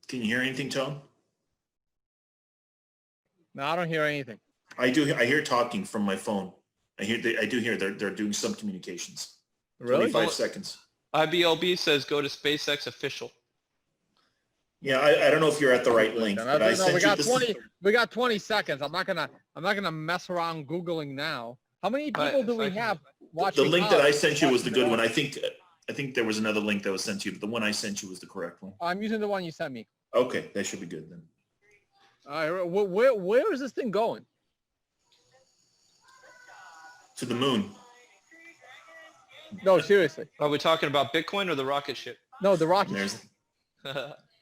Can you hear anything, Tone? No, I don't hear anything. I do. I hear talking from my phone. I do hear they're doing some communications. Really? 25 seconds. IBLB says go to SpaceX official. Yeah, I don't know if you're at the right link, No, but I sent we you got this. 20. We got 20 seconds. I'm not gonna mess around Googling now. How many people do we have watching? The link that I sent you was the watching good one. I think there was another link that was sent to you, but the one I sent you was the correct one. I'm using the one you sent me. Okay, that should be good then. All right, where is this thing going? To the moon. No, seriously. Are we talking about Bitcoin or the rocket ship? No, the rocket. There's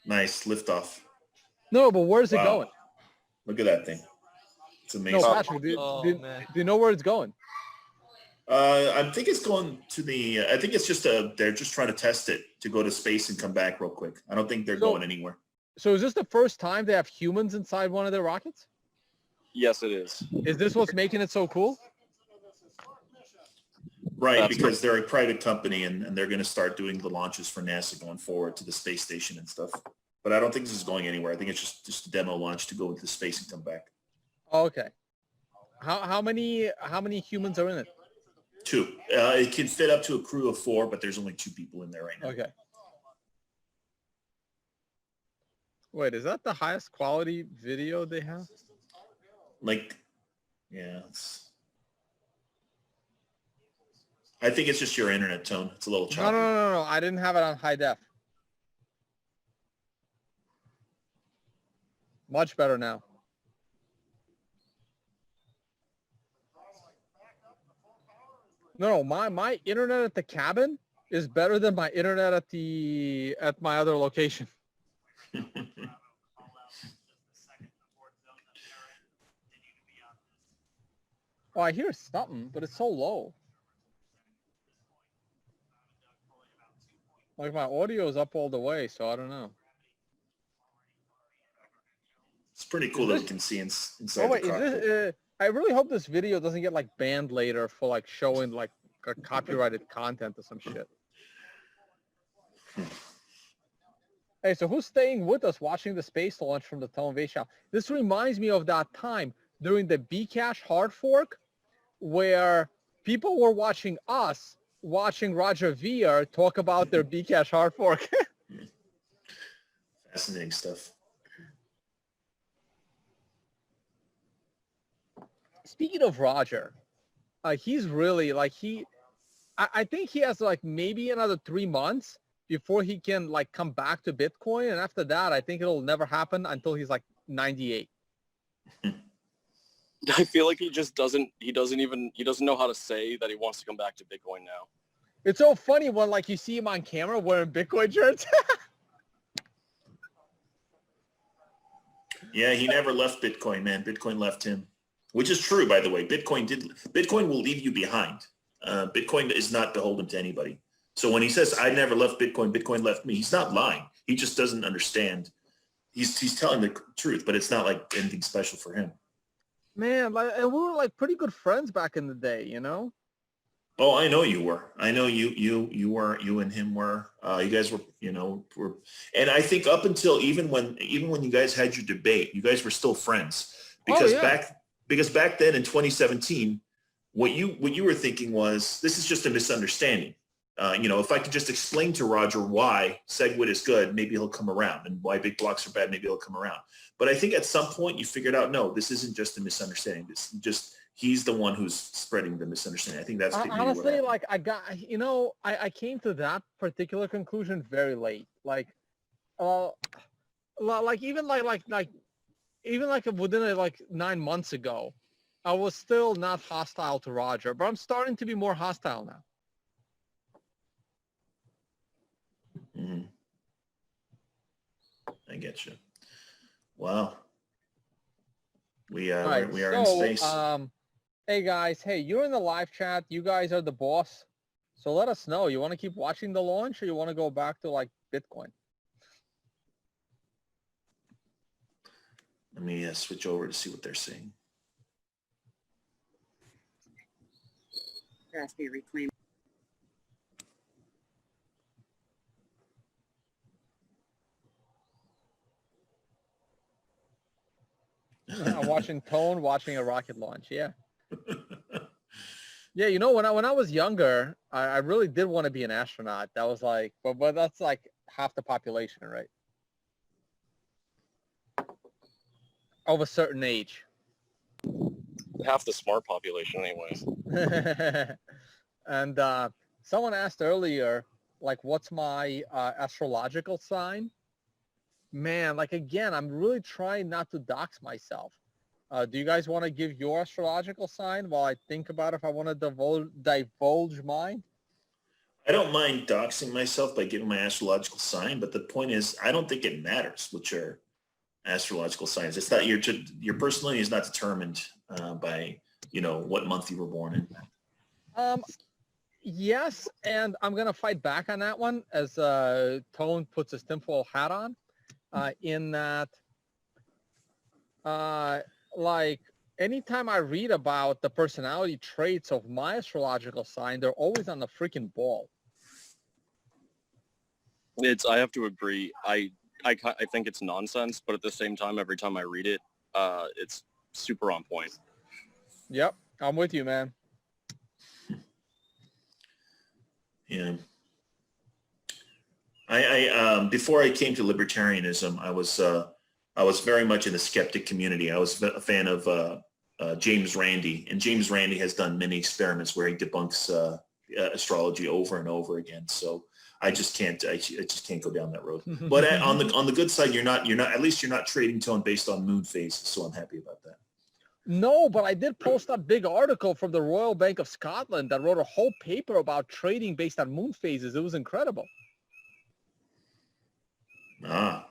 nice liftoff. No, but where's it Wow. going? Look at that thing. It's amazing. No, Patrick, do you know where it's going? I think it's going to the. I think it's just they're just trying to test it to go to space and come back real quick. I don't think they're going anywhere. So is this the first time they have humans inside one of their rockets? Yes, it is. Is this what's making it so cool? Right, That's because they're a private company and they're going to start doing the launches for NASA going forward to the space station and stuff. But I don't think this is going anywhere. I think it's just a demo launch to go into space and come back. Okay. How many humans are in it? 2. It can fit up to a crew of 4, but there's only 2 people in there right now. Okay. Wait, is that the highest quality video they have? Like, yeah. I think it's just your internet, Tone. It's a little choppy. No. I didn't have it on high def. Much better now. No, my internet at the cabin is better than my internet at my other location. Oh, I hear something, but it's so low. Like my audio is up all the way, so I don't know. It's pretty cool that we can see inside Oh wait, the cockpit. I really hope this video doesn't get like banned later for like showing like copyrighted content or some shit. Hey, so who's staying with us watching the space launch from the Tone Vays channel? This reminds me of that time during the Bcash hard fork where people were watching us watching Roger Ver talk about their Bcash hard fork. Fascinating stuff. Speaking of Roger, he's really like I think he has like maybe another 3 months before he can like come back to Bitcoin. And after that, I think it'll never happen until he's like 98. I feel like he doesn't know how to say that he wants to come back to Bitcoin now. It's so funny when like you see him on camera wearing Bitcoin shirts. Yeah, he never left Bitcoin, man. Bitcoin left him, which is true, by the way. Bitcoin will leave you behind. Bitcoin is not beholden to anybody. So when he says, I never left Bitcoin, Bitcoin left me, he's not lying. He just doesn't understand. He's telling the truth, but it's not like anything special for him. Man, like, and we were like pretty good friends back in the day, you know? Oh, I know you were. I know you and him were. You guys were, and I think up until even when you guys had your debate, you guys were still friends because back then in 2017, what you were thinking was this is just a misunderstanding. If I could just explain to Roger why SegWit is good, maybe he'll come around, and why big blocks are bad, maybe he'll come around. But I think at some point you figured out, no, this isn't just a misunderstanding. He's the one who's spreading the misunderstanding. I think that's honestly, like I came to that particular conclusion very late. Like even within 9 months ago, I was still not hostile to Roger, but I'm starting to be more hostile now. Mm-hmm. I get you. Wow. We All right, we are in space. hey guys, hey, you're in the live chat. You guys are the boss. So let us know. You want to keep watching the launch or you want to go back to like Bitcoin? Let me switch over to see what they're saying. There has to be reclaim. I'm watching Tone watching a rocket launch. Yeah. Yeah, you know, when I was younger, I really did want to be an astronaut. That was like, but that's like half the population, right? Of a certain age. Half the smart population, anyways. And someone asked earlier, like, what's my astrological sign? Man, like, again, I'm really trying not to dox myself. Do you guys want to give your astrological sign while I think about if I want to divulge mine? I don't mind doxing myself by giving my astrological sign, but the point is, I don't think it matters which are astrological signs. It's not your personality is not determined by, you know, what month you were born in. Yes, and I'm gonna fight back on that one as Tone puts his tinfoil hat on. In that, like, anytime I read about the personality traits of my astrological sign, they're always on the freaking ball. I have to agree. I think it's nonsense, but at the same time, every time I read it, it's super on point. Yep, I'm with you, man. Yeah. I before I came to libertarianism, I was very much in the skeptic community. I was a fan of James Randi, and James Randi has done many experiments where he debunks astrology over and over again. So I just can't go down that road. But on the good side, you're not at least you're not trading Tone based on moon phases. So I'm happy about that. No, but I did post that big article from the Royal Bank of Scotland that wrote a whole paper about trading based on moon phases. It was incredible. Ah,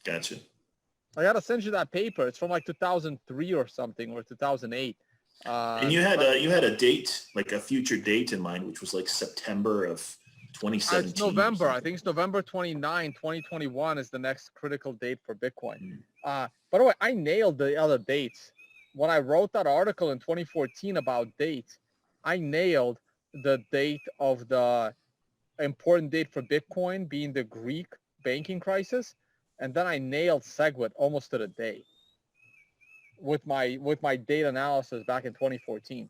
gotcha. I gotta send you that paper. It's from like 2003 or something, or 2008. And you had a date, like a future date in mind, which was like September of 2017. It's November. I think it's November 29, 2021 is the next critical date for Bitcoin. By the way, I nailed the other dates. When I wrote that article in 2014 about dates, I nailed the date of the important date for Bitcoin being the Greek banking crisis. And then I nailed SegWit almost to the day with my data analysis back in 2014.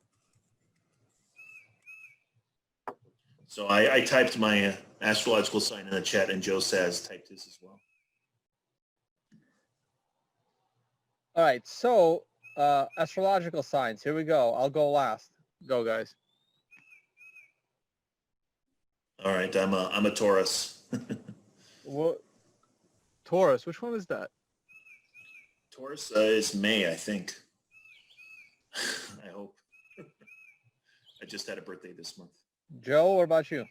So I typed my astrological sign in the chat, and Joe Saz typed his as well. All right, so astrological signs. Here we go. I'll go last. Go, guys. All right, I'm a Taurus. What? Taurus. Which one is that? Taurus is May, I think. I hope. I just had a birthday this month. Joe, what about you?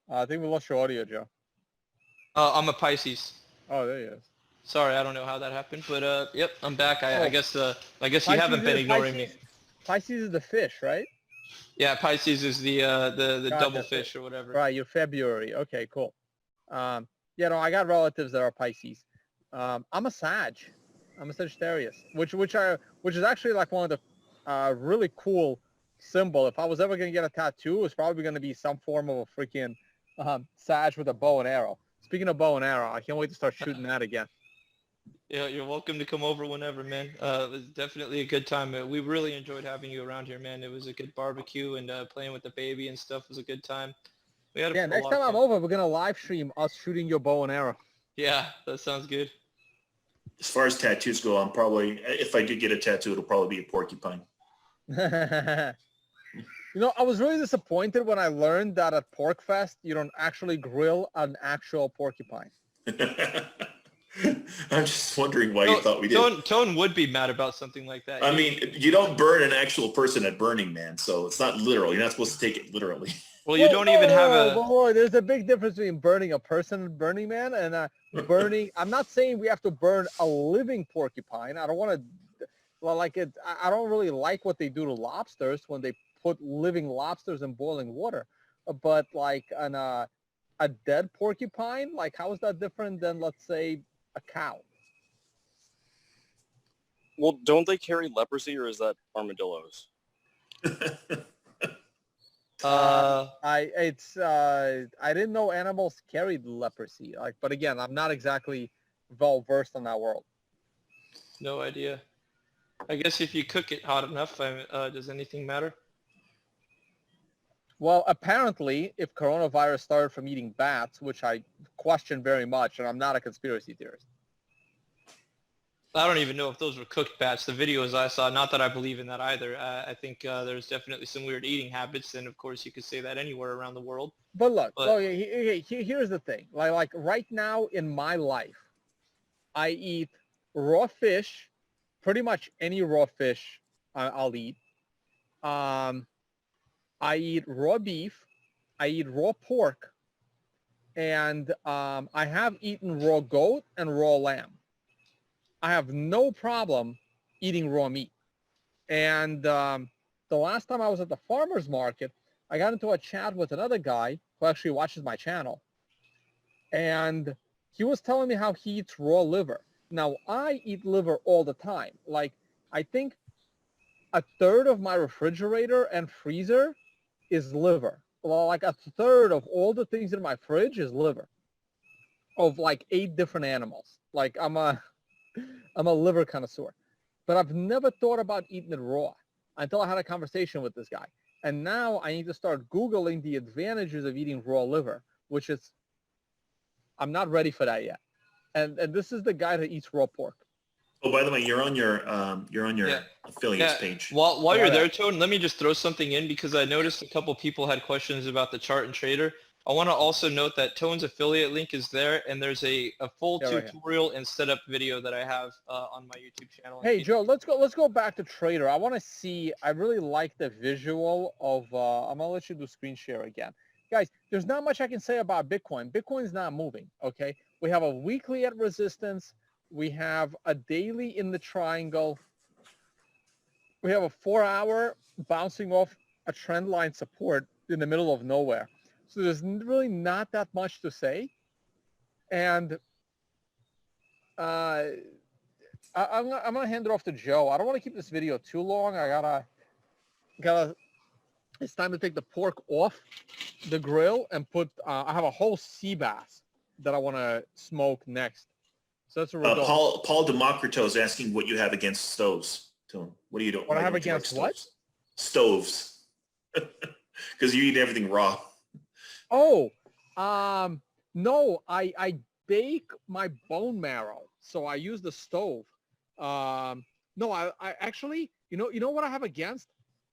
I think we lost your audio, Joe. I'm a Pisces. Oh, there he is. Sorry, I don't know how that happened, but yep, I'm back. I guess you Pisces haven't been ignoring me. Pisces is the fish, right? Yeah, Pisces is the Gotcha. double fish or whatever. Right, you're February. Okay, cool. Yeah, no, I got relatives that are Pisces. I'm a Sag. I'm a Sagittarius, which is actually like one of the really cool symbol. If I was ever gonna get a tattoo, it's probably gonna be some form of a freaking Sag with a bow and arrow. Speaking of bow and arrow, I can't wait to start shooting that again. Yeah, you're welcome to come over whenever, man. It was definitely a good time. We really enjoyed having you around here, man. It was a good barbecue, and playing with the baby and stuff was a good time. We had Next time I'm over, we're gonna live stream us shooting your bow and arrow. Yeah, that sounds good. As far as tattoos go, I'm probably, if I did get a tattoo, it'll probably be a porcupine. You know, I was really disappointed when I learned that at PorcFest, you don't actually grill an actual porcupine. I'm just wondering why you thought we did. Tone would be mad about something like that. I mean, you don't burn an actual person at Burning Man, so it's not literal. You're not supposed to take it literally. Well, you don't even have a. Whoa, there's a big difference between burning a person at Burning Man and burning. I'm not saying we have to burn a living porcupine. I don't want to. Well, like it. I don't really like what they do to lobsters when they put living lobsters in boiling water. But like a dead porcupine, like how is that different than, let's say, a cow? Well, don't they carry leprosy, or is that armadillos? I didn't know animals carried leprosy. Like, but again, I'm not exactly well versed in that world. No idea. I guess if you cook it hot enough, does anything matter? Well, apparently, if coronavirus started from eating bats, which I question very much, and I'm not a conspiracy theorist. I don't even know if those were cooked bats. The videos I saw, not that I believe in that either. I think there's definitely some weird eating habits, and of course you could say that anywhere around the world. But look, But here's the thing. Like right now in my life, I eat raw fish, pretty much any raw fish I'll eat. I eat raw beef. I eat raw pork. And I have eaten raw goat and raw lamb. I have no problem eating raw meat. And the last time I was at the farmer's market, I got into a chat with another guy who actually watches my channel. And he was telling me how he eats raw liver. Now, I eat liver all the time. Like, I think a third of my refrigerator and freezer is liver. Well, like a third of all the things in my fridge is liver of like 8 different animals. Like I'm a liver connoisseur, but I've never thought about eating it raw until I had a conversation with this guy. And now I need to start Googling the advantages of eating raw liver, which is, I'm not ready for that yet. And this is the guy that eats raw pork. Oh, by the way, you're on your affiliates page. While you're there, Tone, let me just throw something in because I noticed a couple people had questions about the chart and trader. I want to also note that Tone's affiliate link is there, and there's a full tutorial and setup video that I have on my YouTube channel. Hey, Joe, let's go back to trader. I want to see. I really like the visual of. I'm gonna let you do screen share again, guys. There's not much I can say about Bitcoin. Bitcoin's not moving. Okay, we have a weekly at resistance. We have a daily in the triangle. We have a 4-hour bouncing off a trend line support in the middle of nowhere. So there's really not that much to say. And I'm gonna hand it off to Joe. I don't want to keep this video too long. I gotta. It's time to take the pork off the grill and put. I have a whole sea bass that I want to smoke next. So that's what we're doing. Paul Democrito is asking what you have against stoves. Tone, what do you do? What I have against what? Stoves. Because you eat everything raw. Oh, no, I bake my bone marrow, so I use the stove. No, I actually, you know what I have against?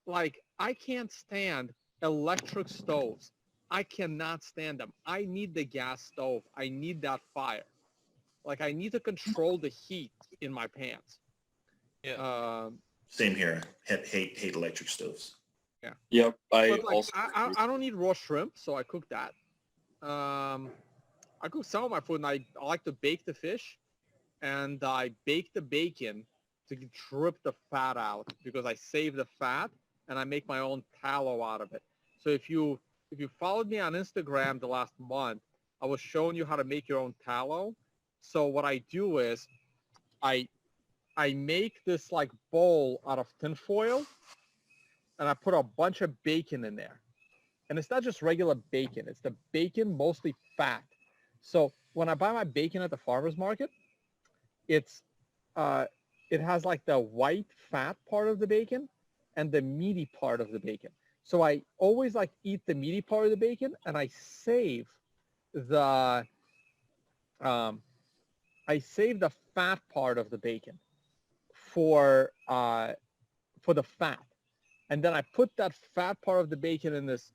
Like, I can't stand electric stoves. I cannot stand them. I need the gas stove. I need that fire. Like, I need to control the heat in my pants. Yeah. Same here. Hate electric stoves. Yeah. Yep. I don't need raw shrimp, so I cook that. I cook some of my food, and I like to bake the fish, and I bake the bacon to drip the fat out because I save the fat and I make my own tallow out of it. So if you followed me on Instagram the last month, I was showing you how to make your own tallow. So what I do is I make this like bowl out of tinfoil, and I put a bunch of bacon in there. And it's not just regular bacon. It's the bacon, mostly fat. So when I buy my bacon at the farmer's market, it has like the white fat part of the bacon and the meaty part of the bacon. So I always like eat the meaty part of the bacon, and I save the fat part of the bacon for the fat. And then I put that fat part of the bacon in this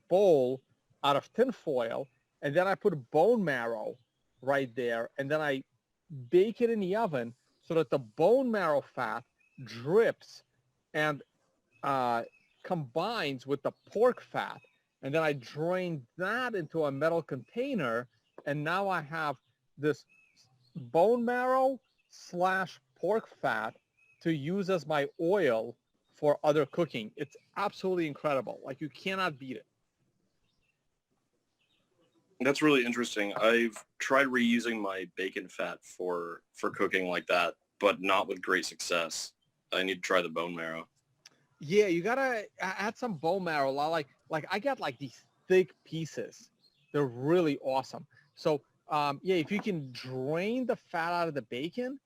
bowl out of tin foil, and then I put bone marrow right there, and then I bake it in the oven so that the bone marrow fat drips and combines with the pork fat. And then I drain that into a metal container. And now I have this bone marrow slash pork fat to use as my oil for other cooking. It's absolutely incredible. Like, you cannot beat it. That's really interesting. I've tried reusing my bacon fat for cooking like that, but not with great success. I need to try the bone marrow. Yeah, you gotta add some bone marrow. Like I got like these thick pieces. They're really awesome. So yeah, if you can drain the fat out of the bacon,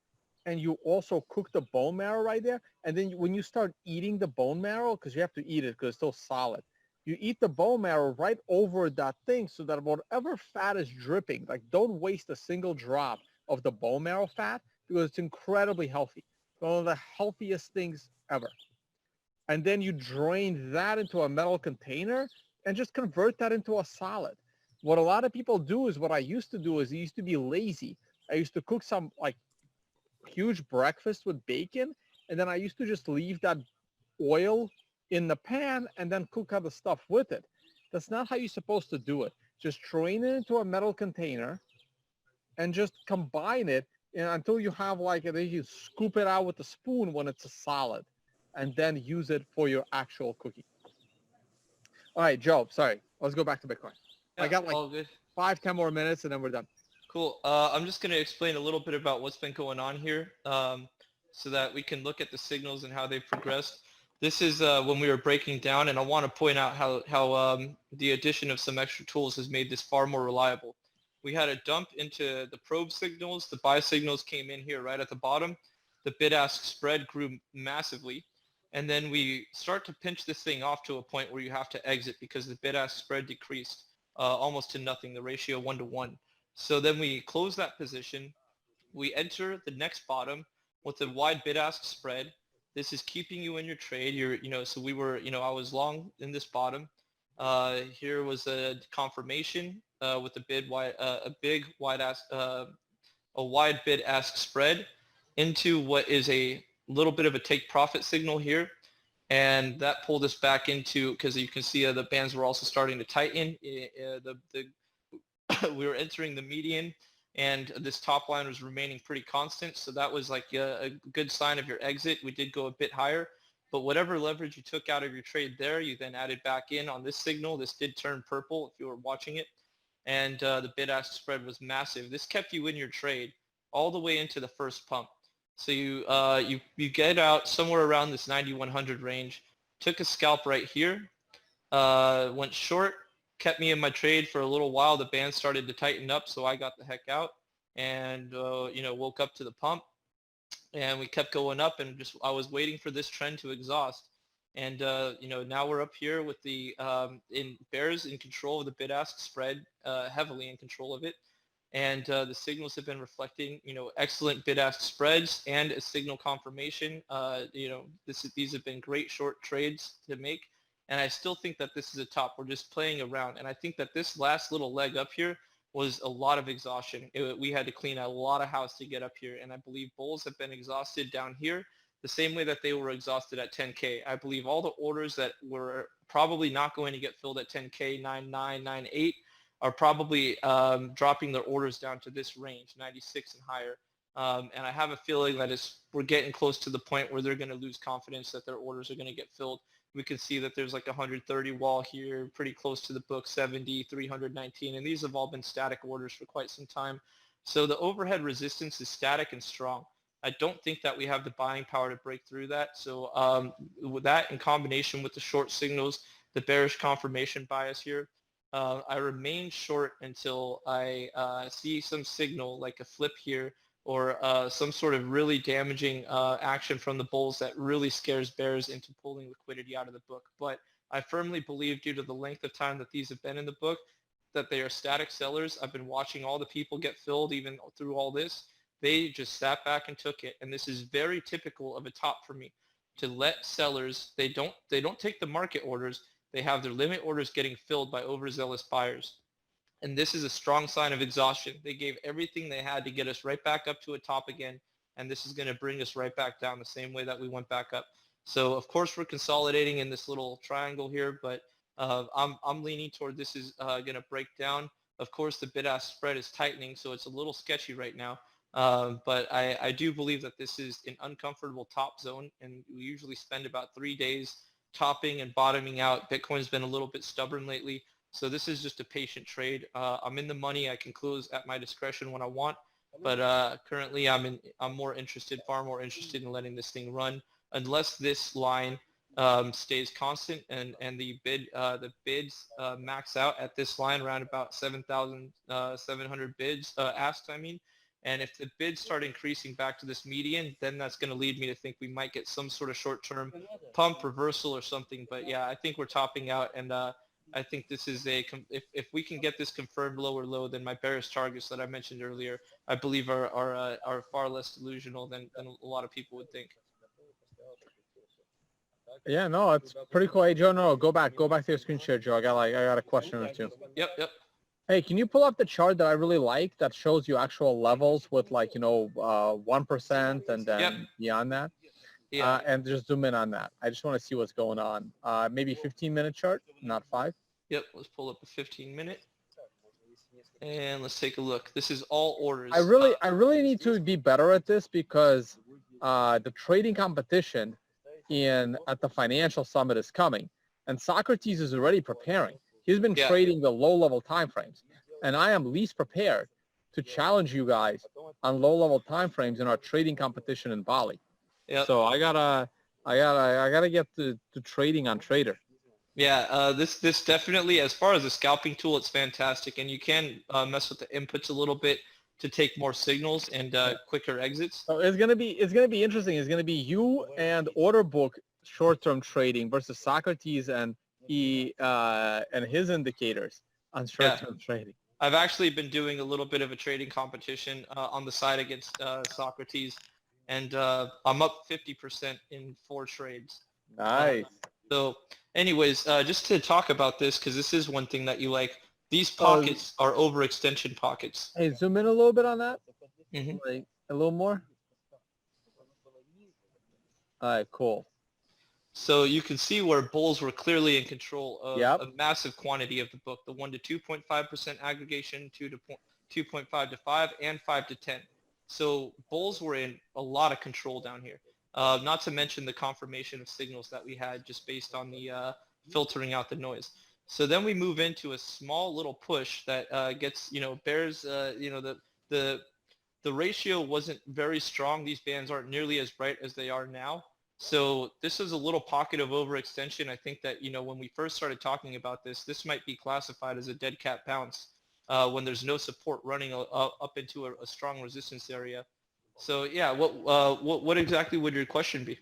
and you also cook the bone marrow right there, and then when you start eating the bone marrow, because you have to eat it because it's still solid, you eat the bone marrow right over that thing so that whatever fat is dripping, like, don't waste a single drop of the bone marrow fat because it's incredibly healthy. One of the healthiest things ever. And then you drain that into a metal container and just convert that into a solid. What a lot of people do is what I used to do is I used to be lazy. I used to cook some like huge breakfast with bacon, and then I used to just leave that oil in the pan and then cook other stuff with it. That's not how you're supposed to do it. Just drain it into a metal container and just combine it until you have like, and then you scoop it out with a spoon when it's a solid, and then use it for your actual cooking. All right, Joe, sorry. Let's go back to Bitcoin. Yeah, I got like all good. 5-10 more minutes and then we're done. Cool. I'm just going to explain a little bit about what's been going on here so that we can look at the signals and how they've progressed. This is when we were breaking down, and I want to point out how the addition of some extra tools has made this far more reliable. We had a dump into the probe signals. The buy signals came in here right at the bottom. The bid-ask spread grew massively. And then we start to pinch this thing off to a point where you have to exit because the bid-ask spread decreased almost to nothing, the ratio 1-to-1. So then we close that position. We enter the next bottom with a wide bid-ask spread. This is keeping you in your trade. So we were, I was long in this bottom. Here was a confirmation with a wide bid-ask spread into what is a little bit of a take profit signal here. And that pulled us back into, because you can see the bands were also starting to tighten. We were entering the median, and this top line was remaining pretty constant. So that was like a good sign of your exit. We did go a bit higher, but whatever leverage you took out of your trade there, you then added back in on this signal. This did turn purple if you were watching it, and the bid-ask spread was massive. This kept you in your trade all the way into the first pump. So you get out somewhere around this 9100 range, took a scalp right here, went short, kept me in my trade for a little while. The band started to tighten up, so I got the heck out and woke up to the pump, and we kept going up, and I was waiting for this trend to exhaust. And now we're up here with the bears in control of the bid-ask spread, heavily in control of it. And the signals have been reflecting, excellent bid-ask spreads and a signal confirmation. These have been great short trades to make. And I still think that this is a top. We're just playing around. And I think that this last little leg up here was a lot of exhaustion. We had to clean a lot of house to get up here. And I believe bulls have been exhausted down here the same way that they were exhausted at 10K. I believe all the orders that were probably not going to get filled at 10K, 9.9, 9.8, are probably dropping their orders down to this range, 96 and higher. And I have a feeling that we're getting close to the point where they're going to lose confidence that their orders are going to get filled. We can see that there's like 130 wall here, pretty close to the book, 70, 319, and these have all been static orders for quite some time. So the overhead resistance is static and strong. I don't think that we have the buying power to break through that. So with that in combination with the short signals, the bearish confirmation bias here, I remain short until I see some signal like a flip here or some sort of really damaging action from the bulls that really scares bears into pulling liquidity out of the book. But I firmly believe, due to the length of time that these have been in the book, that they are static sellers. I've been watching all the people get filled even through all this. They just sat back and took it. And this is very typical of a top for me, to let sellers, they don't take the market orders. They have their limit orders getting filled by overzealous buyers. And this is a strong sign of exhaustion. They gave everything they had to get us right back up to a top again. And this is going to bring us right back down the same way that we went back up. So of course we're consolidating in this little triangle here, but I'm leaning toward this is going to break down. Of course, the bid-ask spread is tightening, so it's a little sketchy right now. But I do believe that this is an uncomfortable top zone, and we usually spend about 3 days topping and bottoming out. Bitcoin's been a little bit stubborn lately, so this is just a patient trade. I'm in the money. I can close at my discretion when I want, but currently I'm far more interested in letting this thing run unless this line stays constant and the bids max out at this line around about 7,700 bids asked. I mean. And if the bids start increasing back to this median, then that's going to lead me to think we might get some sort of short-term pump reversal or something. But yeah, I think we're topping out, and I think this is if we can get this confirmed lower low, then my bearish targets that I mentioned earlier, I believe are far less delusional than a lot of people would think. Yeah, no, it's pretty cool. Hey, Joe, no, go back to your screen share, Joe. I got a question or two. Yep. Hey, can you pull up the chart that I really like that shows you actual levels with 1% and then beyond that? Yeah. And just zoom in on that. I just want to see what's going on. Maybe 15-minute chart, not 5. Yep. Let's pull up a 15-minute. And let's take a look. This is all orders. I really need to be better at this because the trading competition at the financial summit is coming, and Socrates is already preparing. He's been trading the low-level timeframes, and I am least prepared to challenge you guys on low-level timeframes in our trading competition in Bali. Yep. So I gotta get to trading on Trader. Yeah, this definitely, as far as the scalping tool, it's fantastic, and you can mess with the inputs a little bit to take more signals and quicker exits. So it's gonna be interesting. It's gonna be you and order book short-term trading versus Socrates and his indicators on short-term trading. I've actually been doing a little bit of a trading competition on the side against Socrates, and I'm up 50% in 4 trades. Nice. So anyways, just to talk about this, because this is one thing that you like, these pockets are overextension pockets. Hey, zoom in a little bit on that. Mm-hmm. Like a little more. All right, cool. So you can see where bulls were clearly in control of a massive quantity of the book, the 1 to 2.5% aggregation, 2 to 2.5 to 5, and 5 to 10. So bulls were in a lot of control down here. Not to mention the confirmation of signals that we had just based on the filtering out the noise. So then we move into a small little push that gets, bears, the ratio wasn't very strong. These bands aren't nearly as bright as they are now. So this is a little pocket of overextension. I think that, when we first started talking about this might be classified as a dead cat bounce when there's no support running up into a strong resistance area. So yeah, what exactly would your question be?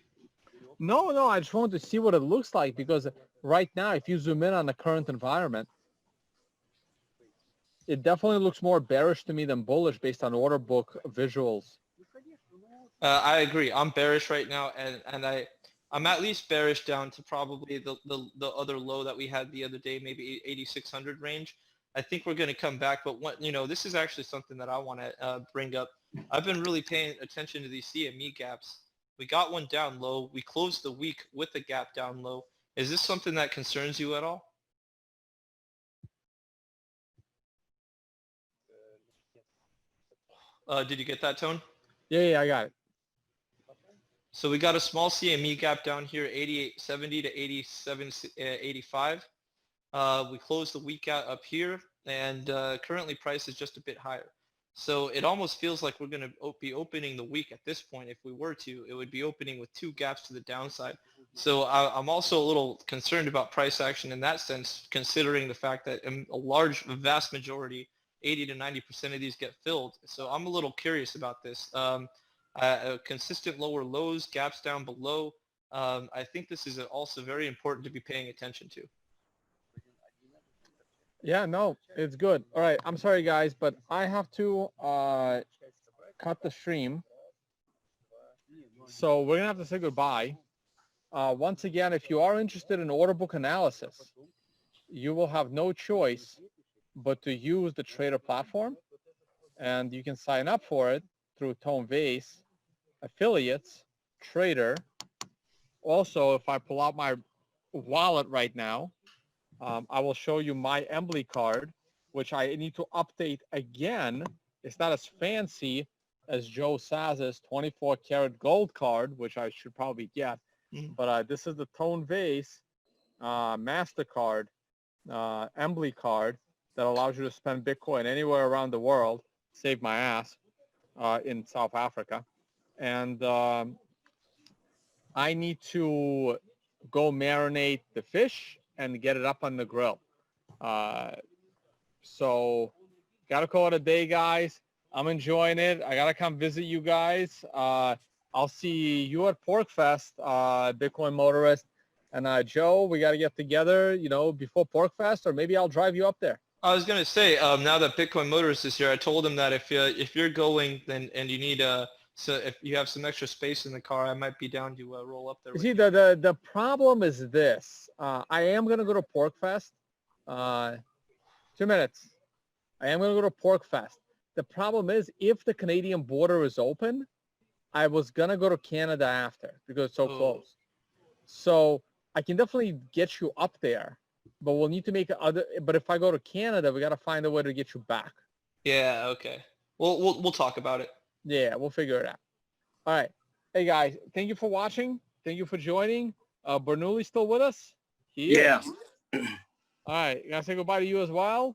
No, I just wanted to see what it looks like because right now, if you zoom in on the current environment, it definitely looks more bearish to me than bullish based on order book visuals. I agree. I'm bearish right now, and I'm at least bearish down to probably the other low that we had the other day, maybe 8,600 range. I think we're going to come back, but this is actually something that I want to bring up. I've been really paying attention to these CME gaps. We got one down low. We closed the week with a gap down low. Is this something that concerns you at all? Did you get that, Tone? Yeah, I got it. So we got a small CME gap down here, 88.70 to 87.85. We closed the week out up here, and currently price is just a bit higher. So it almost feels like we're going to be opening the week at this point. If we were to, it would be opening with 2 gaps to the downside. So I'm also a little concerned about price action in that sense, considering the fact that a vast majority, 80 to 90% of these get filled. So I'm a little curious about this. Consistent lower lows, gaps down below. I think this is also very important to be paying attention to. Yeah, no, it's good. All right, I'm sorry, guys, but I have to cut the stream. So we're going to have to say goodbye. Once again, if you are interested in order book analysis, you will have no choice but to use the Trader platform. And you can sign up for it through Vays, affiliates, Trader, Also, if I pull out my wallet right now, I will show you my Embly card, which I need to update again. It's not as fancy as Joe Saz's 24 karat gold card, which I should probably get. But this is the Tone Vays MasterCard Embly card that allows you to spend Bitcoin anywhere around the world. Save my ass in South Africa. And I need to go marinate the fish and get it up on the grill. So gotta call it a day, guys. I'm enjoying it. I gotta come visit you guys. I'll see you at PorkFest, Bitcoin Motorist. And Joe, we gotta get together, before PorkFest, or maybe I'll drive you up there. I was gonna say, now that Bitcoin Motorist is here, I told him that if you're going and you need so if you have some extra space in the car, I might be down to roll up there. You see, the problem is this. I am gonna go to PorkFest. 2 minutes. I am gonna go to PorkFest. The problem is, if the Canadian border is open, I was gonna go to Canada after because it's so close. So I can definitely get you up there, but we'll need to make but if I go to Canada, we got to find a way to get you back. Yeah. Okay. We'll talk about it. Yeah, we'll figure it out. All right. Hey guys, thank you for watching. Thank you for joining. Bernoulli still with us? Yeah. All right. Gonna say goodbye to you as well.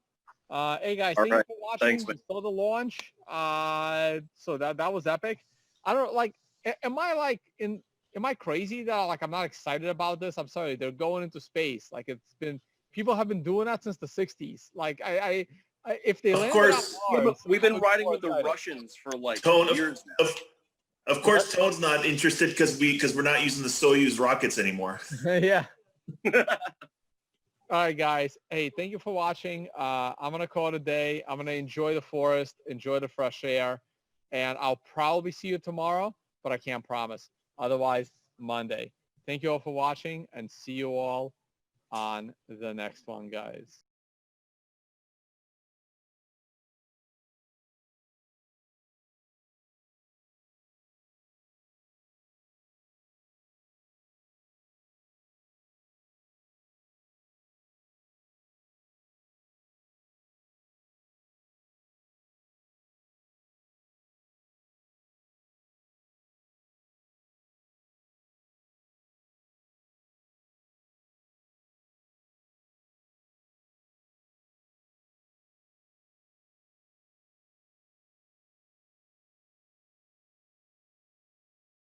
Hey guys, thank you for watching. Thanks, we saw the launch. So that was epic. I don't am I crazy that I'm not excited about this? I'm sorry. They're going into space. People have been doing that since the 60s. If they land on Mars, we've been riding with the Russians for years now. Of course, Tone's not interested because we're not using the Soyuz rockets anymore. Yeah. All right, guys. Hey, thank you for watching. I'm gonna call it a day. I'm gonna enjoy the forest, enjoy the fresh air, and I'll probably see you tomorrow, but I can't promise. Otherwise, Monday. Thank you all for watching, and see you all on the next one, guys.